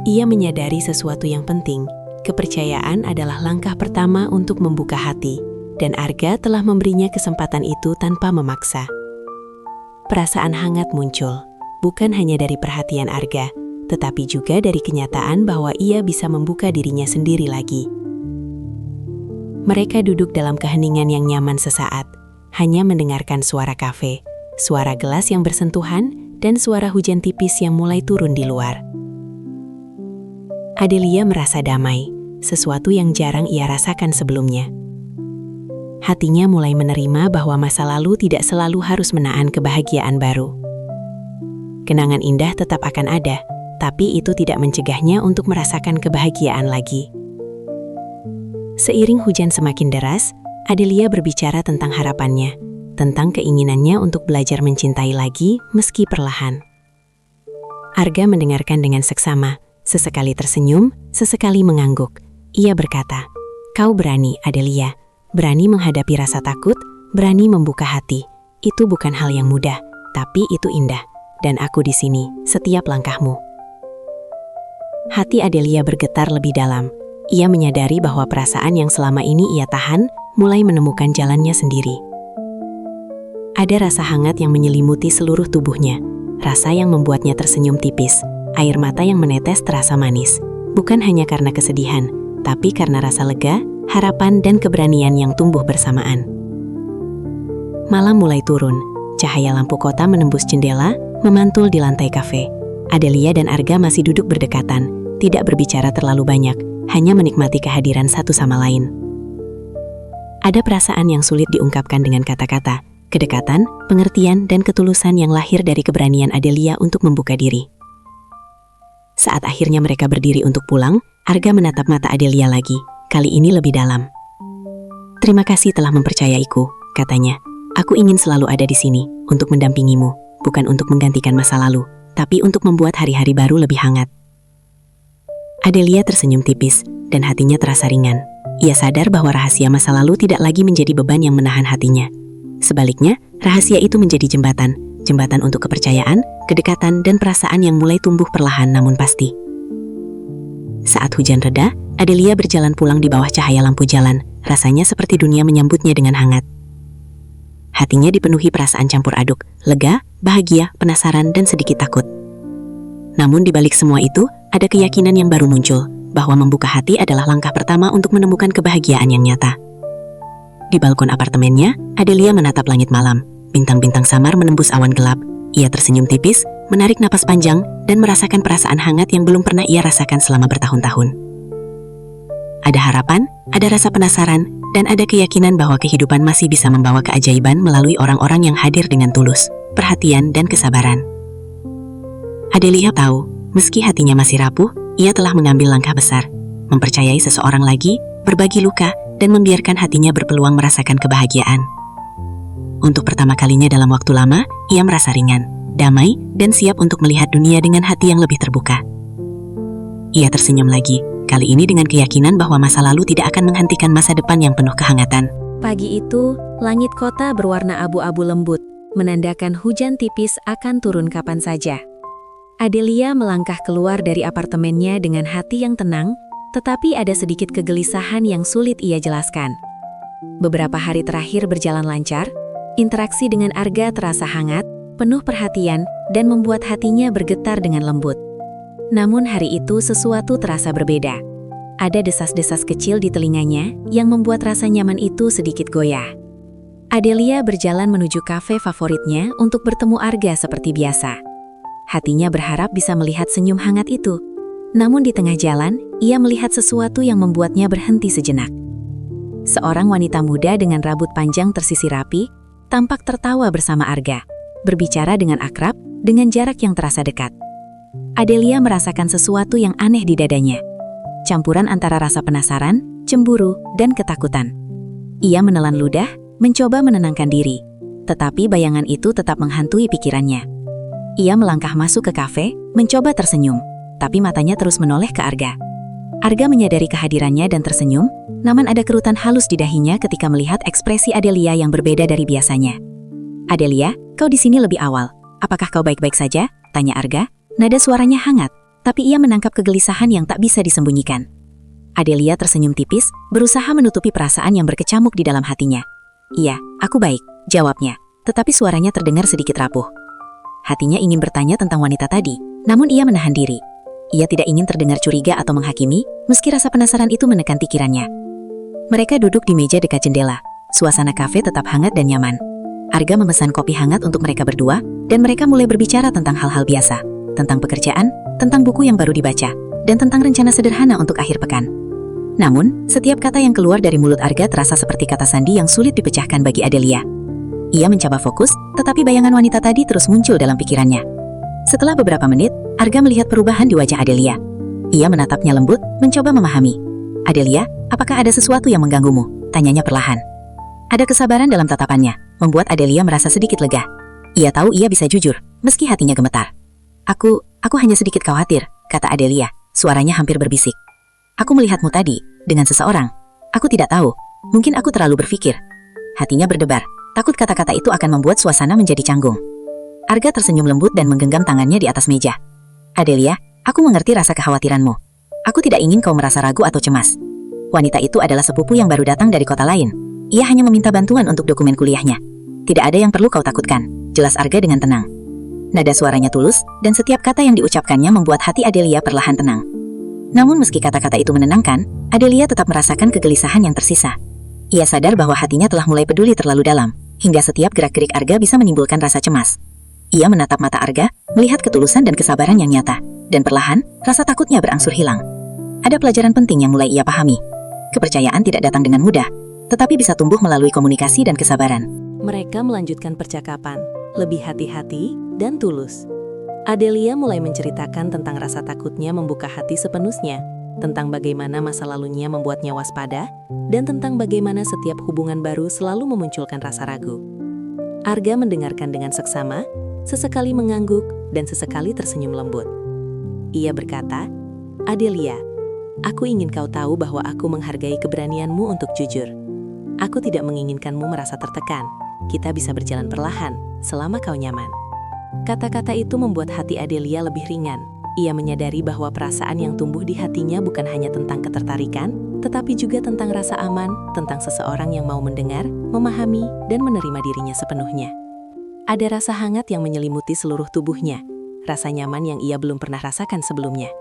Ia menyadari sesuatu yang penting. Kepercayaan adalah langkah pertama untuk membuka hati, dan Arga telah memberinya kesempatan itu tanpa memaksa. Perasaan hangat muncul, bukan hanya dari perhatian Arga, tetapi juga dari kenyataan bahwa ia bisa membuka dirinya sendiri lagi. Mereka duduk dalam keheningan yang nyaman sesaat, hanya mendengarkan suara kafe, suara gelas yang bersentuhan, dan suara hujan tipis yang mulai turun di luar. Adelia merasa damai, sesuatu yang jarang ia rasakan sebelumnya. Hatinya mulai menerima bahwa masa lalu tidak selalu harus menahan kebahagiaan baru. Kenangan indah tetap akan ada, tapi itu tidak mencegahnya untuk merasakan kebahagiaan lagi. Seiring hujan semakin deras, Adelia berbicara tentang harapannya, tentang keinginannya untuk belajar mencintai lagi meski perlahan. Arga mendengarkan dengan seksama, sesekali tersenyum, sesekali mengangguk. Ia berkata, "Kau berani, Adelia, berani menghadapi rasa takut, berani membuka hati. Itu bukan hal yang mudah, tapi itu indah, dan aku di sini, setiap langkahmu." Hati Adelia bergetar lebih dalam. Ia menyadari bahwa perasaan yang selama ini ia tahan mulai menemukan jalannya sendiri. Ada rasa hangat yang menyelimuti seluruh tubuhnya, rasa yang membuatnya tersenyum tipis, air mata yang menetes terasa manis, Bukan hanya karena kesedihan, tapi karena rasa lega, harapan, dan keberanian yang tumbuh bersamaan. Malam mulai turun, cahaya lampu kota menembus jendela, memantul di lantai kafe. Adelia dan Arga masih duduk berdekatan, tidak berbicara terlalu banyak, hanya menikmati kehadiran satu sama lain. Ada perasaan yang sulit diungkapkan dengan kata-kata, kedekatan, pengertian, dan ketulusan yang lahir dari keberanian Adelia untuk membuka diri. Saat akhirnya mereka berdiri untuk pulang, Arga menatap mata Adelia lagi, kali ini lebih dalam. "Terima kasih telah mempercayaiku," katanya. "Aku ingin selalu ada di sini, untuk mendampingimu, bukan untuk menggantikan masa lalu, tapi untuk membuat hari-hari baru lebih hangat." Adelia tersenyum tipis, dan hatinya terasa ringan. Ia sadar bahwa rahasia masa lalu tidak lagi menjadi beban yang menahan hatinya. Sebaliknya, rahasia itu menjadi jembatan untuk kepercayaan, kedekatan, dan perasaan yang mulai tumbuh perlahan namun pasti. Saat hujan reda, Adelia berjalan pulang di bawah cahaya lampu jalan, rasanya seperti dunia menyambutnya dengan hangat. Hatinya dipenuhi perasaan campur aduk, lega, bahagia, penasaran, dan sedikit takut. Namun di balik semua itu, ada keyakinan yang baru muncul, bahwa membuka hati adalah langkah pertama untuk menemukan kebahagiaan yang nyata. Di balkon apartemennya, Adelia menatap langit malam. Bintang-bintang samar menembus awan gelap. Ia tersenyum tipis, menarik napas panjang, dan merasakan perasaan hangat yang belum pernah ia rasakan selama bertahun-tahun. Ada harapan, ada rasa penasaran, dan ada keyakinan bahwa kehidupan masih bisa membawa keajaiban melalui orang-orang yang hadir dengan tulus, perhatian, dan kesabaran. Adelia tahu, meski hatinya masih rapuh, ia telah mengambil langkah besar, mempercayai seseorang lagi, berbagi luka, dan membiarkan hatinya berpeluang merasakan kebahagiaan. Untuk pertama kalinya dalam waktu lama, ia merasa ringan, damai, dan siap untuk melihat dunia dengan hati yang lebih terbuka. Ia tersenyum lagi, kali ini dengan keyakinan bahwa masa lalu tidak akan menghentikan masa depan yang penuh kehangatan. Pagi itu, langit kota berwarna abu-abu lembut, menandakan hujan tipis akan turun kapan saja. Adelia melangkah keluar dari apartemennya dengan hati yang tenang, tetapi ada sedikit kegelisahan yang sulit ia jelaskan. Beberapa hari terakhir berjalan lancar, interaksi dengan Arga terasa hangat, penuh perhatian, dan membuat hatinya bergetar dengan lembut. Namun hari itu sesuatu terasa berbeda. Ada desas-desas kecil di telinganya yang membuat rasa nyaman itu sedikit goyah. Adelia berjalan menuju kafe favoritnya untuk bertemu Arga seperti biasa. Hatinya berharap bisa melihat senyum hangat itu. Namun di tengah jalan, ia melihat sesuatu yang membuatnya berhenti sejenak. Seorang wanita muda dengan rambut panjang tersisir rapi, tampak tertawa bersama Arga, berbicara dengan akrab, dengan jarak yang terasa dekat. Adelia merasakan sesuatu yang aneh di dadanya. Campuran antara rasa penasaran, cemburu, dan ketakutan. Ia menelan ludah, mencoba menenangkan diri, tetapi bayangan itu tetap menghantui pikirannya. Ia melangkah masuk ke kafe, mencoba tersenyum, tapi matanya terus menoleh ke Arga. Arga menyadari kehadirannya dan tersenyum, namun ada kerutan halus di dahinya ketika melihat ekspresi Adelia yang berbeda dari biasanya. "Adelia, kau di sini lebih awal. Apakah kau baik-baik saja?" tanya Arga. Nada suaranya hangat, tapi ia menangkap kegelisahan yang tak bisa disembunyikan. Adelia tersenyum tipis, berusaha menutupi perasaan yang berkecamuk di dalam hatinya. "Iya, aku baik," jawabnya, tetapi suaranya terdengar sedikit rapuh. Hatinya ingin bertanya tentang wanita tadi, namun ia menahan diri. Ia tidak ingin terdengar curiga atau menghakimi, meski rasa penasaran itu menekan pikirannya. Mereka duduk di meja dekat jendela. Suasana kafe tetap hangat dan nyaman. Arga memesan kopi hangat untuk mereka berdua, dan mereka mulai berbicara tentang hal-hal biasa, tentang pekerjaan, tentang buku yang baru dibaca, dan tentang rencana sederhana untuk akhir pekan. Namun, setiap kata yang keluar dari mulut Arga terasa seperti kata sandi yang sulit dipecahkan bagi Adelia. Ia mencoba fokus, tetapi bayangan wanita tadi terus muncul dalam pikirannya. Setelah beberapa menit, Arga melihat perubahan di wajah Adelia. Ia menatapnya lembut, mencoba memahami. "Adelia, apakah ada sesuatu yang mengganggumu?" tanyanya perlahan. Ada kesabaran dalam tatapannya, membuat Adelia merasa sedikit lega. Ia tahu ia bisa jujur, meski hatinya gemetar. Aku hanya sedikit khawatir," kata Adelia, suaranya hampir berbisik. "Aku melihatmu tadi, dengan seseorang. Aku tidak tahu, mungkin aku terlalu berpikir." Hatinya berdebar, takut kata-kata itu akan membuat suasana menjadi canggung. Arga tersenyum lembut dan menggenggam tangannya di atas meja. "Adelia, aku mengerti rasa kekhawatiranmu. Aku tidak ingin kau merasa ragu atau cemas. Wanita itu adalah sepupu yang baru datang dari kota lain. Ia hanya meminta bantuan untuk dokumen kuliahnya. Tidak ada yang perlu kau takutkan," jelas Arga dengan tenang. Nada suaranya tulus, dan setiap kata yang diucapkannya membuat hati Adelia perlahan tenang. Namun meski kata-kata itu menenangkan, Adelia tetap merasakan kegelisahan yang tersisa. Ia sadar bahwa hatinya telah mulai peduli terlalu dalam, hingga setiap gerak-gerik Arga bisa menimbulkan rasa cemas. Ia menatap mata Arga, melihat ketulusan dan kesabaran yang nyata, dan perlahan, rasa takutnya berangsur hilang. Ada pelajaran penting yang mulai ia pahami. Kepercayaan tidak datang dengan mudah, tetapi bisa tumbuh melalui komunikasi dan kesabaran. Mereka melanjutkan percakapan, lebih hati-hati dan tulus. Adelia mulai menceritakan tentang rasa takutnya membuka hati sepenuhnya, tentang bagaimana masa lalunya membuatnya waspada, dan tentang bagaimana setiap hubungan baru selalu memunculkan rasa ragu. Arga mendengarkan dengan seksama, sesekali mengangguk, dan sesekali tersenyum lembut. Ia berkata, "Adelia, aku ingin kau tahu bahwa aku menghargai keberanianmu untuk jujur. Aku tidak menginginkanmu merasa tertekan. Kita bisa berjalan perlahan, selama kau nyaman." Kata-kata itu membuat hati Adelia lebih ringan. Ia menyadari bahwa perasaan yang tumbuh di hatinya bukan hanya tentang ketertarikan, tetapi juga tentang rasa aman, tentang seseorang yang mau mendengar, memahami, dan menerima dirinya sepenuhnya. Ada rasa hangat yang menyelimuti seluruh tubuhnya, rasa nyaman yang ia belum pernah rasakan sebelumnya.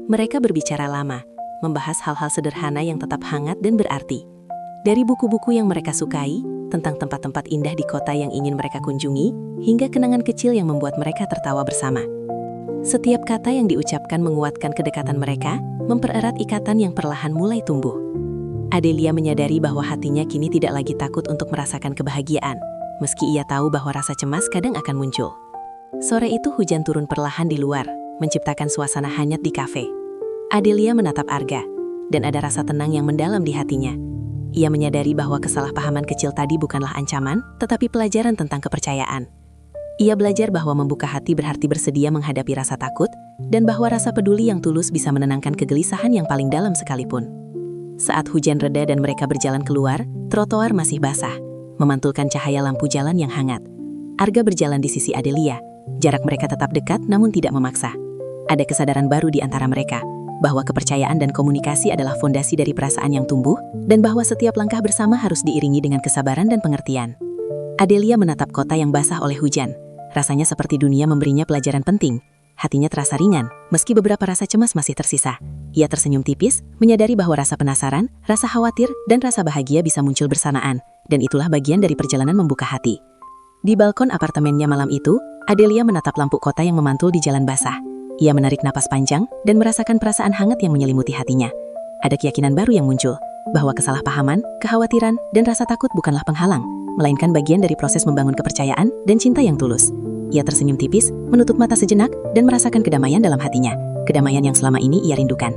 Mereka berbicara lama, membahas hal-hal sederhana yang tetap hangat dan berarti. Dari buku-buku yang mereka sukai, tentang tempat-tempat indah di kota yang ingin mereka kunjungi, hingga kenangan kecil yang membuat mereka tertawa bersama. Setiap kata yang diucapkan menguatkan kedekatan mereka, mempererat ikatan yang perlahan mulai tumbuh. Adelia menyadari bahwa hatinya kini tidak lagi takut untuk merasakan kebahagiaan, meski ia tahu bahwa rasa cemas kadang akan muncul. Sore itu hujan turun perlahan di luar, menciptakan suasana hangat di kafe. Adelia menatap Arga, dan ada rasa tenang yang mendalam di hatinya. Ia menyadari bahwa kesalahpahaman kecil tadi bukanlah ancaman, tetapi pelajaran tentang kepercayaan. Ia belajar bahwa membuka hati berarti bersedia menghadapi rasa takut, dan bahwa rasa peduli yang tulus bisa menenangkan kegelisahan yang paling dalam sekalipun. Saat hujan reda dan mereka berjalan keluar, trotoar masih basah, memantulkan cahaya lampu jalan yang hangat. Arga berjalan di sisi Adelia, jarak mereka tetap dekat namun tidak memaksa. Ada kesadaran baru di antara mereka, bahwa kepercayaan dan komunikasi adalah fondasi dari perasaan yang tumbuh, dan bahwa setiap langkah bersama harus diiringi dengan kesabaran dan pengertian. Adelia menatap kota yang basah oleh hujan. Rasanya seperti dunia memberinya pelajaran penting. Hatinya terasa ringan, meski beberapa rasa cemas masih tersisa. Ia tersenyum tipis, menyadari bahwa rasa penasaran, rasa khawatir, dan rasa bahagia bisa muncul bersamaan, dan itulah bagian dari perjalanan membuka hati. Di balkon apartemennya malam itu, Adelia menatap lampu kota yang memantul di jalan basah. Ia menarik napas panjang dan merasakan perasaan hangat yang menyelimuti hatinya. Ada keyakinan baru yang muncul, bahwa kesalahpahaman, kekhawatiran, dan rasa takut bukanlah penghalang, melainkan bagian dari proses membangun kepercayaan dan cinta yang tulus. Ia tersenyum tipis, menutup mata sejenak, dan merasakan kedamaian dalam hatinya, kedamaian yang selama ini ia rindukan.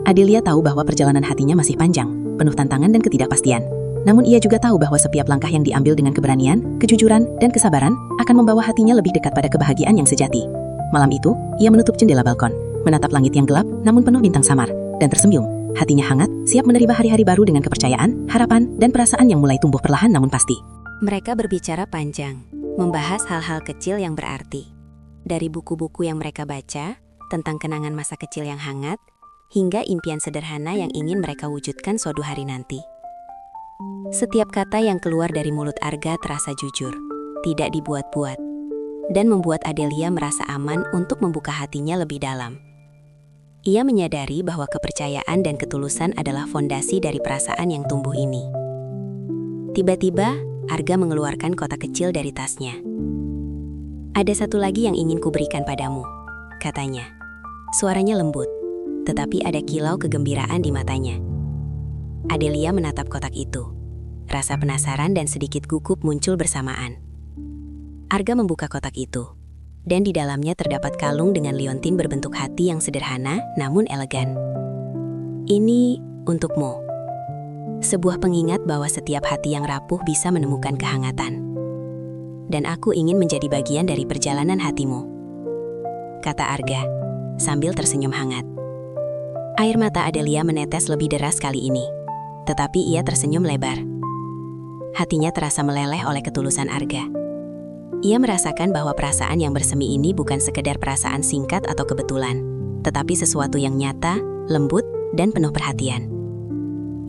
Adelia tahu bahwa perjalanan hatinya masih panjang, penuh tantangan dan ketidakpastian. Namun ia juga tahu bahwa setiap langkah yang diambil dengan keberanian, kejujuran, dan kesabaran akan membawa hatinya lebih dekat pada kebahagiaan yang sejati. Malam itu, ia menutup jendela balkon, menatap langit yang gelap namun penuh bintang samar, dan tersenyum. Hatinya hangat, siap menerima hari-hari baru dengan kepercayaan, harapan, dan perasaan yang mulai tumbuh perlahan namun pasti. Mereka berbicara panjang, membahas hal-hal kecil yang berarti. Dari buku-buku yang mereka baca, tentang kenangan masa kecil yang hangat, hingga impian sederhana yang ingin mereka wujudkan suatu hari nanti. Setiap kata yang keluar dari mulut Arga terasa jujur, tidak dibuat-buat, dan membuat Adelia merasa aman untuk membuka hatinya lebih dalam. Ia menyadari bahwa kepercayaan dan ketulusan adalah fondasi dari perasaan yang tumbuh ini. Tiba-tiba, Arga mengeluarkan kotak kecil dari tasnya. "Ada satu lagi yang ingin kuberikan padamu," katanya. Suaranya lembut, tetapi ada kilau kegembiraan di matanya. Adelia menatap kotak itu. Rasa penasaran dan sedikit gugup muncul bersamaan. Arga membuka kotak itu, dan di dalamnya terdapat kalung dengan liontin berbentuk hati yang sederhana namun elegan. "Ini untukmu. Sebuah pengingat bahwa setiap hati yang rapuh bisa menemukan kehangatan. Dan aku ingin menjadi bagian dari perjalanan hatimu," kata Arga, sambil tersenyum hangat. Air mata Adelia menetes lebih deras kali ini, tetapi ia tersenyum lebar. Hatinya terasa meleleh oleh ketulusan Arga. Ia merasakan bahwa perasaan yang bersemi ini bukan sekedar perasaan singkat atau kebetulan, tetapi sesuatu yang nyata, lembut, dan penuh perhatian.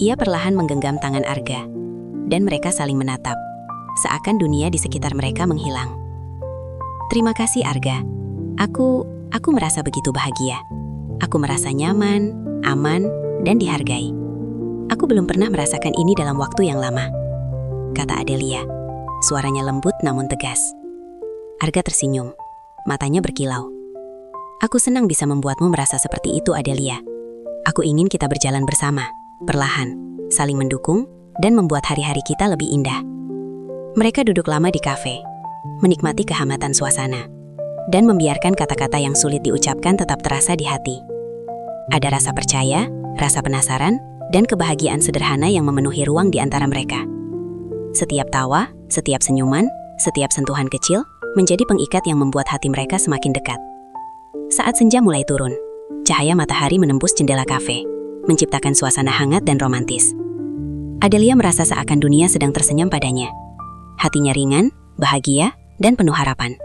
Ia perlahan menggenggam tangan Arga, dan mereka saling menatap, seakan dunia di sekitar mereka menghilang. "Terima kasih Arga, aku merasa begitu bahagia," Aku merasa nyaman, aman, dan dihargai. Aku belum pernah merasakan ini dalam waktu yang lama, kata Adelia. Suaranya lembut namun tegas. Arga tersenyum, matanya berkilau. Aku senang bisa membuatmu merasa seperti itu, Adelia. Aku ingin kita berjalan bersama, perlahan, saling mendukung, dan membuat hari-hari kita lebih indah. Mereka duduk lama di kafe, menikmati kehangatan suasana, dan membiarkan kata-kata yang sulit diucapkan tetap terasa di hati. Ada rasa percaya, rasa penasaran, dan kebahagiaan sederhana yang memenuhi ruang di antara mereka. Setiap tawa, setiap senyuman, setiap sentuhan kecil menjadi pengikat yang membuat hati mereka semakin dekat. Saat senja mulai turun, cahaya matahari menembus jendela kafe, menciptakan suasana hangat dan romantis. Adelia merasa seakan dunia sedang tersenyum padanya. Hatinya ringan, bahagia, dan penuh harapan.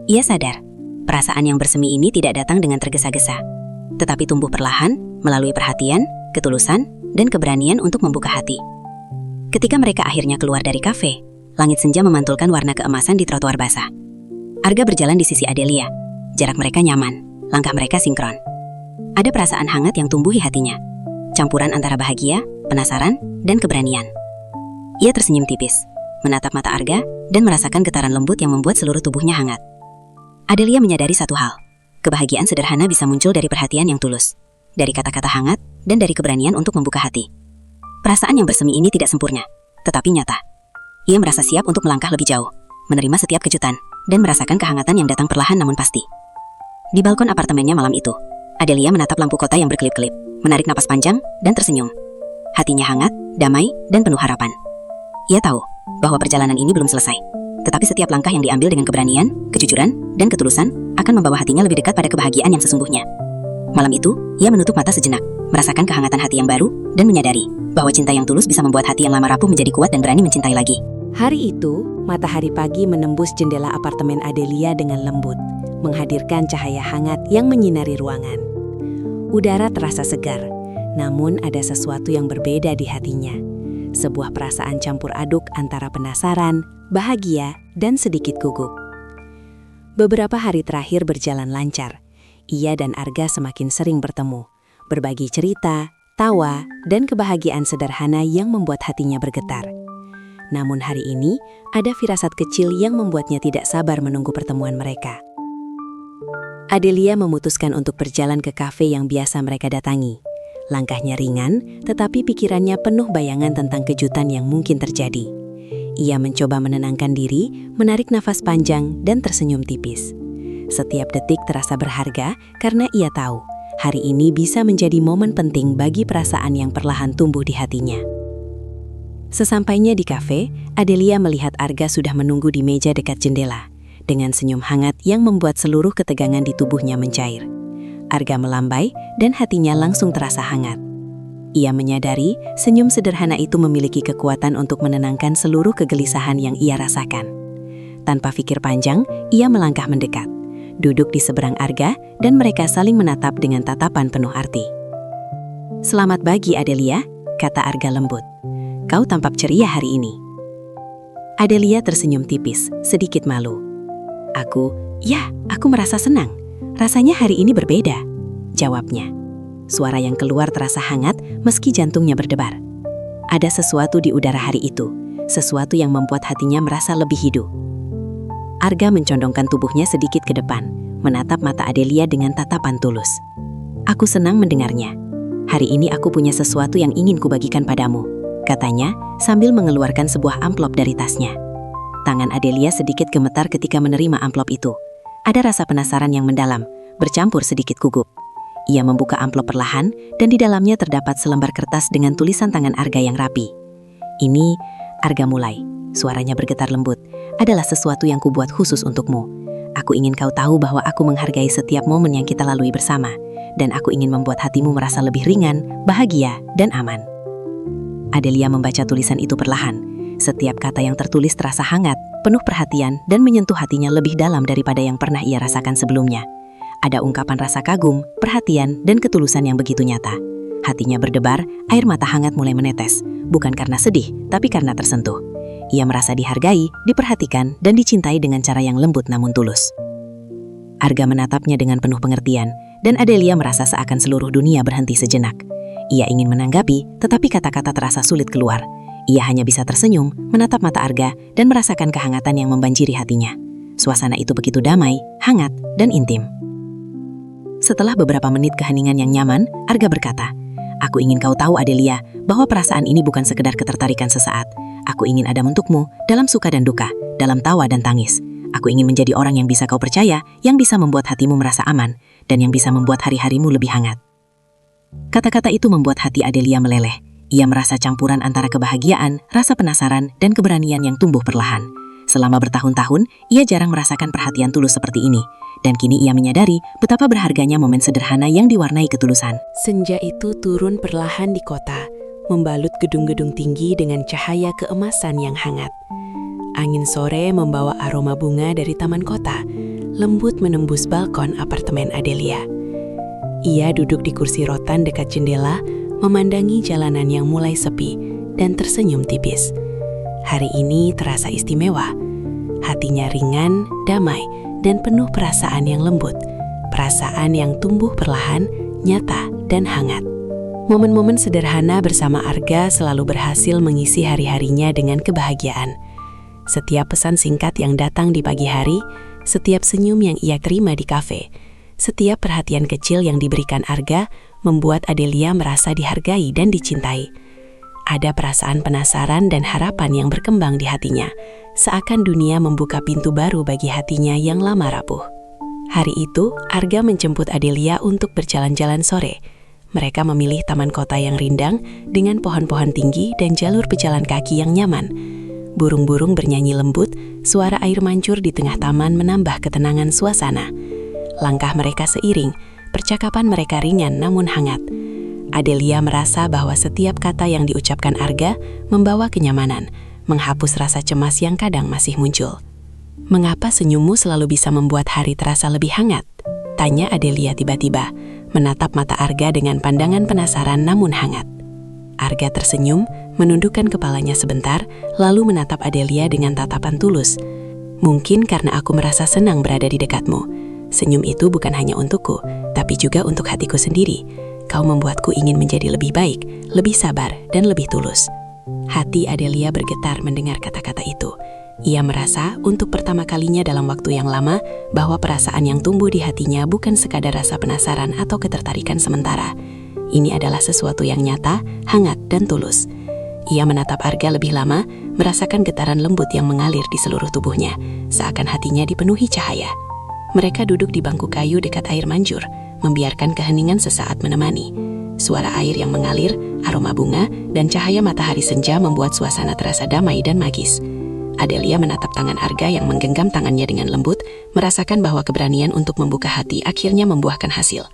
Ia sadar, perasaan yang bersemi ini tidak datang dengan tergesa-gesa, tetapi tumbuh perlahan melalui perhatian, ketulusan, dan keberanian untuk membuka hati. Ketika mereka akhirnya keluar dari kafe, langit senja memantulkan warna keemasan di trotoar basah. Arga berjalan di sisi Adelia. Jarak mereka nyaman, langkah mereka sinkron. Ada perasaan hangat yang tumbuhi hatinya, campuran antara bahagia, penasaran, dan keberanian. Ia tersenyum tipis, menatap mata Arga, dan merasakan getaran lembut yang membuat seluruh tubuhnya hangat. Adelia menyadari satu hal, kebahagiaan sederhana bisa muncul dari perhatian yang tulus, dari kata-kata hangat, dan dari keberanian untuk membuka hati. Perasaan yang bersemi ini tidak sempurna, tetapi nyata. Ia merasa siap untuk melangkah lebih jauh, menerima setiap kejutan, dan merasakan kehangatan yang datang perlahan namun pasti. Di balkon apartemennya malam itu, Adelia menatap lampu kota yang berkelip-kelip, menarik napas panjang, dan tersenyum. Hatinya hangat, damai, dan penuh harapan. Ia tahu bahwa perjalanan ini belum selesai, tetapi setiap langkah yang diambil dengan keberanian, kejujuran, dan ketulusan akan membawa hatinya lebih dekat pada kebahagiaan yang sesungguhnya. Malam itu, ia menutup mata sejenak, merasakan kehangatan hati yang baru, dan menyadari bahwa cinta yang tulus bisa membuat hati yang lama rapuh menjadi kuat dan berani mencintai lagi. Hari itu, matahari pagi menembus jendela apartemen Adelia dengan lembut, menghadirkan cahaya hangat yang menyinari ruangan. Udara terasa segar, namun ada sesuatu yang berbeda di hatinya. Sebuah perasaan campur aduk antara penasaran, bahagia, dan sedikit gugup. Beberapa hari terakhir berjalan lancar. Ia dan Arga semakin sering bertemu, berbagi cerita, tawa, dan kebahagiaan sederhana yang membuat hatinya bergetar. Namun hari ini, ada firasat kecil yang membuatnya tidak sabar menunggu pertemuan mereka. Adelia memutuskan untuk berjalan ke kafe yang biasa mereka datangi. Langkahnya ringan, tetapi pikirannya penuh bayangan tentang kejutan yang mungkin terjadi. Ia mencoba menenangkan diri, menarik nafas panjang, dan tersenyum tipis. Setiap detik terasa berharga karena ia tahu hari ini bisa menjadi momen penting bagi perasaan yang perlahan tumbuh di hatinya. Sesampainya di kafe, Adelia melihat Arga sudah menunggu di meja dekat jendela, dengan senyum hangat yang membuat seluruh ketegangan di tubuhnya mencair. Arga melambai dan hatinya langsung terasa hangat. Ia menyadari senyum sederhana itu memiliki kekuatan untuk menenangkan seluruh kegelisahan yang ia rasakan. Tanpa pikir panjang, ia melangkah mendekat, duduk di seberang Arga, dan mereka saling menatap dengan tatapan penuh arti. "Selamat pagi, Adelia," kata Arga lembut. "Kau tampak ceria hari ini." Adelia tersenyum tipis, sedikit malu. Aku merasa senang. Rasanya hari ini berbeda," jawabnya. Suara yang keluar terasa hangat meski jantungnya berdebar. Ada sesuatu di udara hari itu, sesuatu yang membuat hatinya merasa lebih hidup. Arga mencondongkan tubuhnya sedikit ke depan, menatap mata Adelia dengan tatapan tulus. "Aku senang mendengarnya. Hari ini aku punya sesuatu yang ingin kubagikan padamu," katanya sambil mengeluarkan sebuah amplop dari tasnya. Tangan Adelia sedikit gemetar ketika menerima amplop itu. Ada rasa penasaran yang mendalam, bercampur sedikit gugup. Ia membuka amplop perlahan, dan di dalamnya terdapat selembar kertas dengan tulisan tangan Arga yang rapi. "Ini," Arga mulai, suaranya bergetar lembut, "adalah sesuatu yang kubuat khusus untukmu. Aku ingin kau tahu bahwa aku menghargai setiap momen yang kita lalui bersama, dan aku ingin membuat hatimu merasa lebih ringan, bahagia, dan aman." Adelia membaca tulisan itu perlahan. Setiap kata yang tertulis terasa hangat, penuh perhatian, dan menyentuh hatinya lebih dalam daripada yang pernah ia rasakan sebelumnya. Ada ungkapan rasa kagum, perhatian, dan ketulusan yang begitu nyata. Hatinya berdebar, air mata hangat mulai menetes, bukan karena sedih, tapi karena tersentuh. Ia merasa dihargai, diperhatikan, dan dicintai dengan cara yang lembut namun tulus. Arga menatapnya dengan penuh pengertian, dan Adelia merasa seakan seluruh dunia berhenti sejenak. Ia ingin menanggapi, tetapi kata-kata terasa sulit keluar. Ia hanya bisa tersenyum, menatap mata Arga, dan merasakan kehangatan yang membanjiri hatinya. Suasana itu begitu damai, hangat, dan intim. Setelah beberapa menit keheningan yang nyaman, Arga berkata, "Aku ingin kau tahu, Adelia, bahwa perasaan ini bukan sekedar ketertarikan sesaat. Aku ingin ada untukmu, dalam suka dan duka, dalam tawa dan tangis. Aku ingin menjadi orang yang bisa kau percaya, yang bisa membuat hatimu merasa aman, dan yang bisa membuat hari-harimu lebih hangat." Kata-kata itu membuat hati Adelia meleleh. Ia merasa campuran antara kebahagiaan, rasa penasaran, dan keberanian yang tumbuh perlahan. Selama bertahun-tahun, ia jarang merasakan perhatian tulus seperti ini. Dan kini ia menyadari betapa berharganya momen sederhana yang diwarnai ketulusan. Senja itu turun perlahan di kota, membalut gedung-gedung tinggi dengan cahaya keemasan yang hangat. Angin sore membawa aroma bunga dari taman kota, lembut menembus balkon apartemen Adelia. Ia duduk di kursi rotan dekat jendela, memandangi jalanan yang mulai sepi dan tersenyum tipis. Hari ini terasa istimewa. Hatinya ringan, damai, dan penuh perasaan yang lembut. Perasaan yang tumbuh perlahan, nyata, dan hangat. Momen-momen sederhana bersama Arga selalu berhasil mengisi hari-harinya dengan kebahagiaan. Setiap pesan singkat yang datang di pagi hari, setiap senyum yang ia terima di kafe, setiap perhatian kecil yang diberikan Arga membuat Adelia merasa dihargai dan dicintai. Ada perasaan penasaran dan harapan yang berkembang di hatinya, seakan dunia membuka pintu baru bagi hatinya yang lama rapuh. Hari itu, Arga menjemput Adelia untuk berjalan-jalan sore. Mereka memilih taman kota yang rindang dengan pohon-pohon tinggi dan jalur pejalan kaki yang nyaman. Burung-burung bernyanyi lembut, suara air mancur di tengah taman menambah ketenangan suasana. Langkah mereka seiring, percakapan mereka ringan namun hangat. Adelia merasa bahwa setiap kata yang diucapkan Arga membawa kenyamanan, menghapus rasa cemas yang kadang masih muncul. "Mengapa senyummu selalu bisa membuat hari terasa lebih hangat?" tanya Adelia tiba-tiba, menatap mata Arga dengan pandangan penasaran namun hangat. Arga tersenyum, menundukkan kepalanya sebentar, lalu menatap Adelia dengan tatapan tulus. "Mungkin karena aku merasa senang berada di dekatmu. Senyum itu bukan hanya untukku, tapi juga untuk hatiku sendiri. Kau membuatku ingin menjadi lebih baik, lebih sabar, dan lebih tulus." Hati Adelia bergetar mendengar kata-kata itu. Ia merasa untuk pertama kalinya dalam waktu yang lama bahwa perasaan yang tumbuh di hatinya bukan sekadar rasa penasaran atau ketertarikan sementara. Ini adalah sesuatu yang nyata, hangat, dan tulus. Ia menatap Arga lebih lama, merasakan getaran lembut yang mengalir di seluruh tubuhnya, seakan hatinya dipenuhi cahaya. Mereka duduk di bangku kayu dekat air mancur, membiarkan keheningan sesaat menemani. Suara air yang mengalir, aroma bunga, dan cahaya matahari senja membuat suasana terasa damai dan magis. Adelia menatap tangan Arga yang menggenggam tangannya dengan lembut, merasakan bahwa keberanian untuk membuka hati akhirnya membuahkan hasil.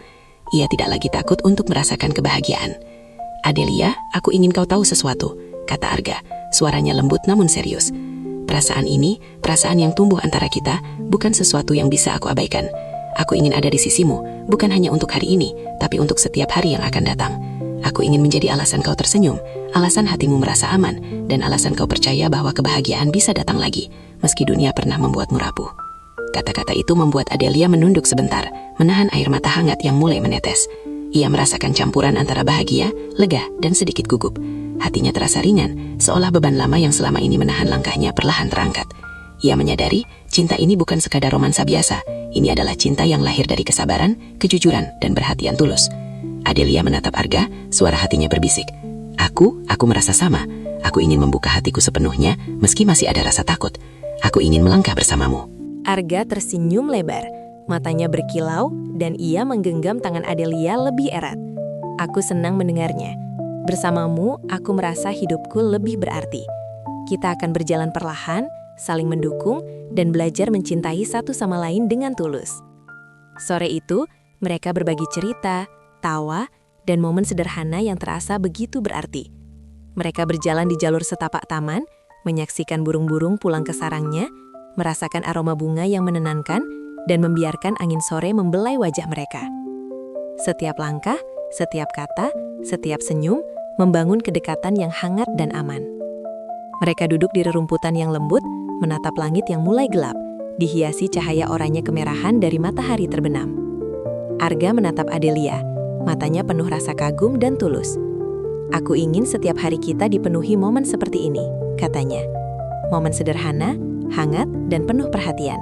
Ia tidak lagi takut untuk merasakan kebahagiaan. "Adelia, aku ingin kau tahu sesuatu," kata Arga, suaranya lembut namun serius. "Perasaan ini, perasaan yang tumbuh antara kita, bukan sesuatu yang bisa aku abaikan. Aku ingin ada di sisimu, bukan hanya untuk hari ini, tapi untuk setiap hari yang akan datang. Aku ingin menjadi alasan kau tersenyum, alasan hatimu merasa aman, dan alasan kau percaya bahwa kebahagiaan bisa datang lagi, meski dunia pernah membuatmu rapuh." Kata-kata itu membuat Adelia menunduk sebentar, menahan air mata hangat yang mulai menetes. Ia merasakan campuran antara bahagia, lega, dan sedikit gugup. Hatinya terasa ringan, seolah beban lama yang selama ini menahan langkahnya perlahan terangkat. Ia menyadari, cinta ini bukan sekadar romansa biasa. Ini adalah cinta yang lahir dari kesabaran, kejujuran, dan perhatian tulus. Adelia menatap Arga, suara hatinya berbisik. Aku merasa sama. Aku ingin membuka hatiku sepenuhnya, meski masih ada rasa takut. Aku ingin melangkah bersamamu." Arga tersenyum lebar, matanya berkilau, dan ia menggenggam tangan Adelia lebih erat. "Aku senang mendengarnya. Bersamamu, aku merasa hidupku lebih berarti. Kita akan berjalan perlahan, saling mendukung, dan belajar mencintai satu sama lain dengan tulus." Sore itu, mereka berbagi cerita, tawa, dan momen sederhana yang terasa begitu berarti. Mereka berjalan di jalur setapak taman, menyaksikan burung-burung pulang ke sarangnya, merasakan aroma bunga yang menenangkan, dan membiarkan angin sore membelai wajah mereka. Setiap langkah, setiap kata, setiap senyum, membangun kedekatan yang hangat dan aman. Mereka duduk di rerumputan yang lembut, menatap langit yang mulai gelap, dihiasi cahaya oranye kemerahan dari matahari terbenam. Arga menatap Adelia, matanya penuh rasa kagum dan tulus. "Aku ingin setiap hari kita dipenuhi momen seperti ini," katanya. "Momen sederhana, hangat, dan penuh perhatian.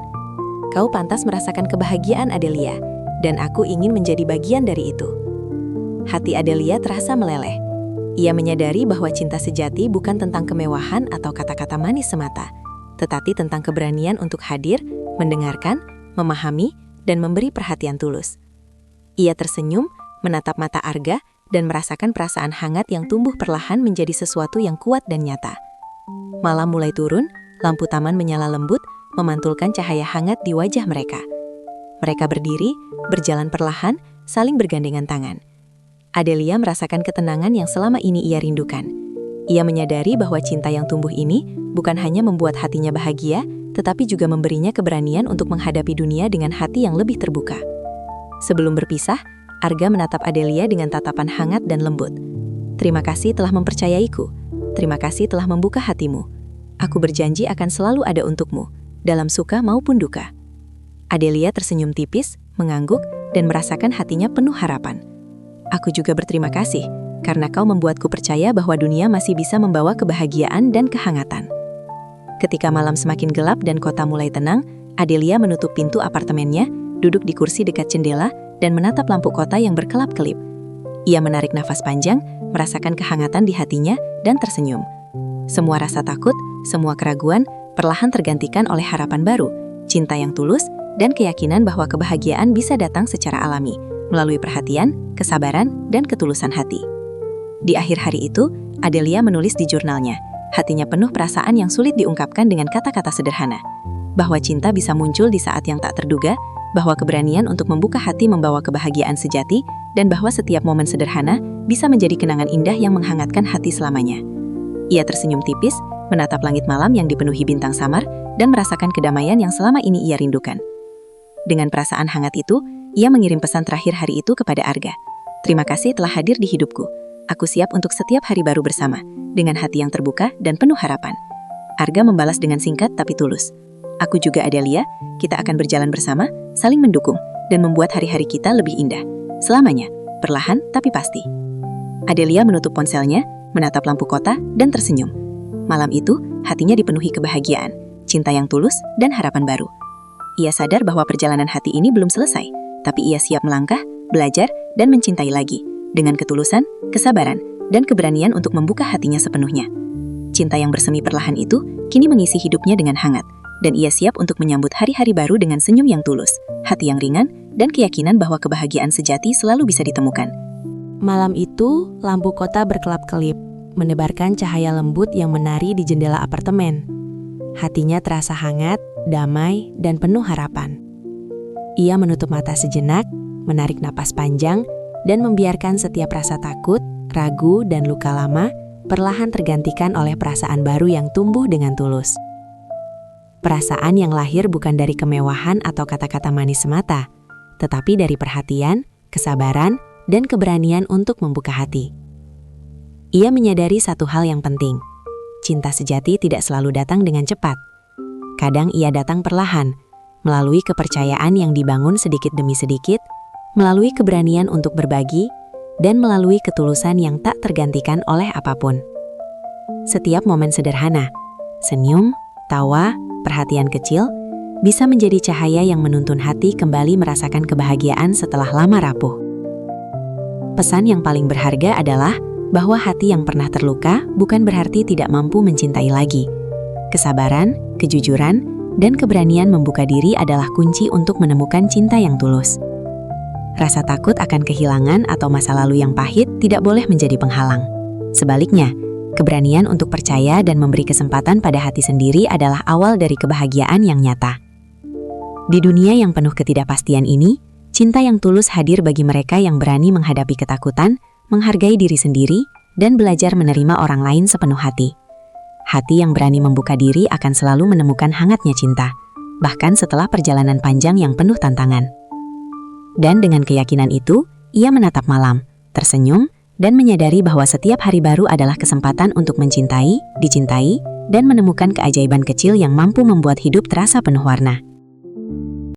Kau pantas merasakan kebahagiaan, Adelia, dan aku ingin menjadi bagian dari itu." Hati Adelia terasa meleleh. Ia menyadari bahwa cinta sejati bukan tentang kemewahan atau kata-kata manis semata, tetapi tentang keberanian untuk hadir, mendengarkan, memahami, dan memberi perhatian tulus. Ia tersenyum, menatap mata Arga, dan merasakan perasaan hangat yang tumbuh perlahan menjadi sesuatu yang kuat dan nyata. Malam mulai turun, lampu taman menyala lembut, memantulkan cahaya hangat di wajah mereka. Mereka berdiri, berjalan perlahan, saling bergandengan tangan. Adelia merasakan ketenangan yang selama ini ia rindukan. Ia menyadari bahwa cinta yang tumbuh ini bukan hanya membuat hatinya bahagia, tetapi juga memberinya keberanian untuk menghadapi dunia dengan hati yang lebih terbuka. Sebelum berpisah, Arga menatap Adelia dengan tatapan hangat dan lembut. "Terima kasih telah mempercayaiku. Terima kasih telah membuka hatimu. Aku berjanji akan selalu ada untukmu, dalam suka maupun duka." Adelia tersenyum tipis, mengangguk, dan merasakan hatinya penuh harapan. "Aku juga berterima kasih, karena kau membuatku percaya bahwa dunia masih bisa membawa kebahagiaan dan kehangatan." Ketika malam semakin gelap dan kota mulai tenang, Adelia menutup pintu apartemennya, duduk di kursi dekat jendela, dan menatap lampu kota yang berkelap-kelip. Ia menarik nafas panjang, merasakan kehangatan di hatinya, dan tersenyum. Semua rasa takut, semua keraguan, perlahan tergantikan oleh harapan baru, cinta yang tulus, dan keyakinan bahwa kebahagiaan bisa datang secara alami, melalui perhatian, kesabaran, dan ketulusan hati. Di akhir hari itu, Adelia menulis di jurnalnya, hatinya penuh perasaan yang sulit diungkapkan dengan kata-kata sederhana. Bahwa cinta bisa muncul di saat yang tak terduga, bahwa keberanian untuk membuka hati membawa kebahagiaan sejati, dan bahwa setiap momen sederhana bisa menjadi kenangan indah yang menghangatkan hati selamanya. Ia tersenyum tipis, menatap langit malam yang dipenuhi bintang samar, dan merasakan kedamaian yang selama ini ia rindukan. Dengan perasaan hangat itu, ia mengirim pesan terakhir hari itu kepada Arga. "Terima kasih telah hadir di hidupku. Aku siap untuk setiap hari baru bersama, dengan hati yang terbuka dan penuh harapan." Arga membalas dengan singkat tapi tulus. "Aku juga, Adelia, kita akan berjalan bersama, saling mendukung, dan membuat hari-hari kita lebih indah. Selamanya, perlahan tapi pasti." Adelia menutup ponselnya, menatap lampu kota, dan tersenyum. Malam itu, hatinya dipenuhi kebahagiaan, cinta yang tulus, dan harapan baru. Ia sadar bahwa perjalanan hati ini belum selesai, tapi ia siap melangkah, belajar, dan mencintai lagi, dengan ketulusan, kesabaran, dan keberanian untuk membuka hatinya sepenuhnya. Cinta yang bersemi perlahan itu kini mengisi hidupnya dengan hangat, dan ia siap untuk menyambut hari-hari baru dengan senyum yang tulus, hati yang ringan, dan keyakinan bahwa kebahagiaan sejati selalu bisa ditemukan. Malam itu, lampu kota berkelap-kelip, menebarkan cahaya lembut yang menari di jendela apartemen. Hatinya terasa hangat, damai, dan penuh harapan. Ia menutup mata sejenak, menarik napas panjang, dan membiarkan setiap rasa takut, ragu, dan luka lama perlahan tergantikan oleh perasaan baru yang tumbuh dengan tulus. Perasaan yang lahir bukan dari kemewahan atau kata-kata manis semata, tetapi dari perhatian, kesabaran, dan keberanian untuk membuka hati. Ia menyadari satu hal yang penting. Cinta sejati tidak selalu datang dengan cepat. Kadang ia datang perlahan, melalui kepercayaan yang dibangun sedikit demi sedikit, melalui keberanian untuk berbagi, dan melalui ketulusan yang tak tergantikan oleh apapun. Setiap momen sederhana, senyum, tawa, perhatian kecil, bisa menjadi cahaya yang menuntun hati kembali merasakan kebahagiaan setelah lama rapuh. Pesan yang paling berharga adalah bahwa hati yang pernah terluka bukan berarti tidak mampu mencintai lagi. Kesabaran, kejujuran, dan keberanian membuka diri adalah kunci untuk menemukan cinta yang tulus. Rasa takut akan kehilangan atau masa lalu yang pahit tidak boleh menjadi penghalang. Sebaliknya, keberanian untuk percaya dan memberi kesempatan pada hati sendiri adalah awal dari kebahagiaan yang nyata. Di dunia yang penuh ketidakpastian ini, cinta yang tulus hadir bagi mereka yang berani menghadapi ketakutan, menghargai diri sendiri, dan belajar menerima orang lain sepenuh hati. Hati yang berani membuka diri akan selalu menemukan hangatnya cinta, bahkan setelah perjalanan panjang yang penuh tantangan. Dan dengan keyakinan itu, ia menatap malam, tersenyum, dan menyadari bahwa setiap hari baru adalah kesempatan untuk mencintai, dicintai, dan menemukan keajaiban kecil yang mampu membuat hidup terasa penuh warna.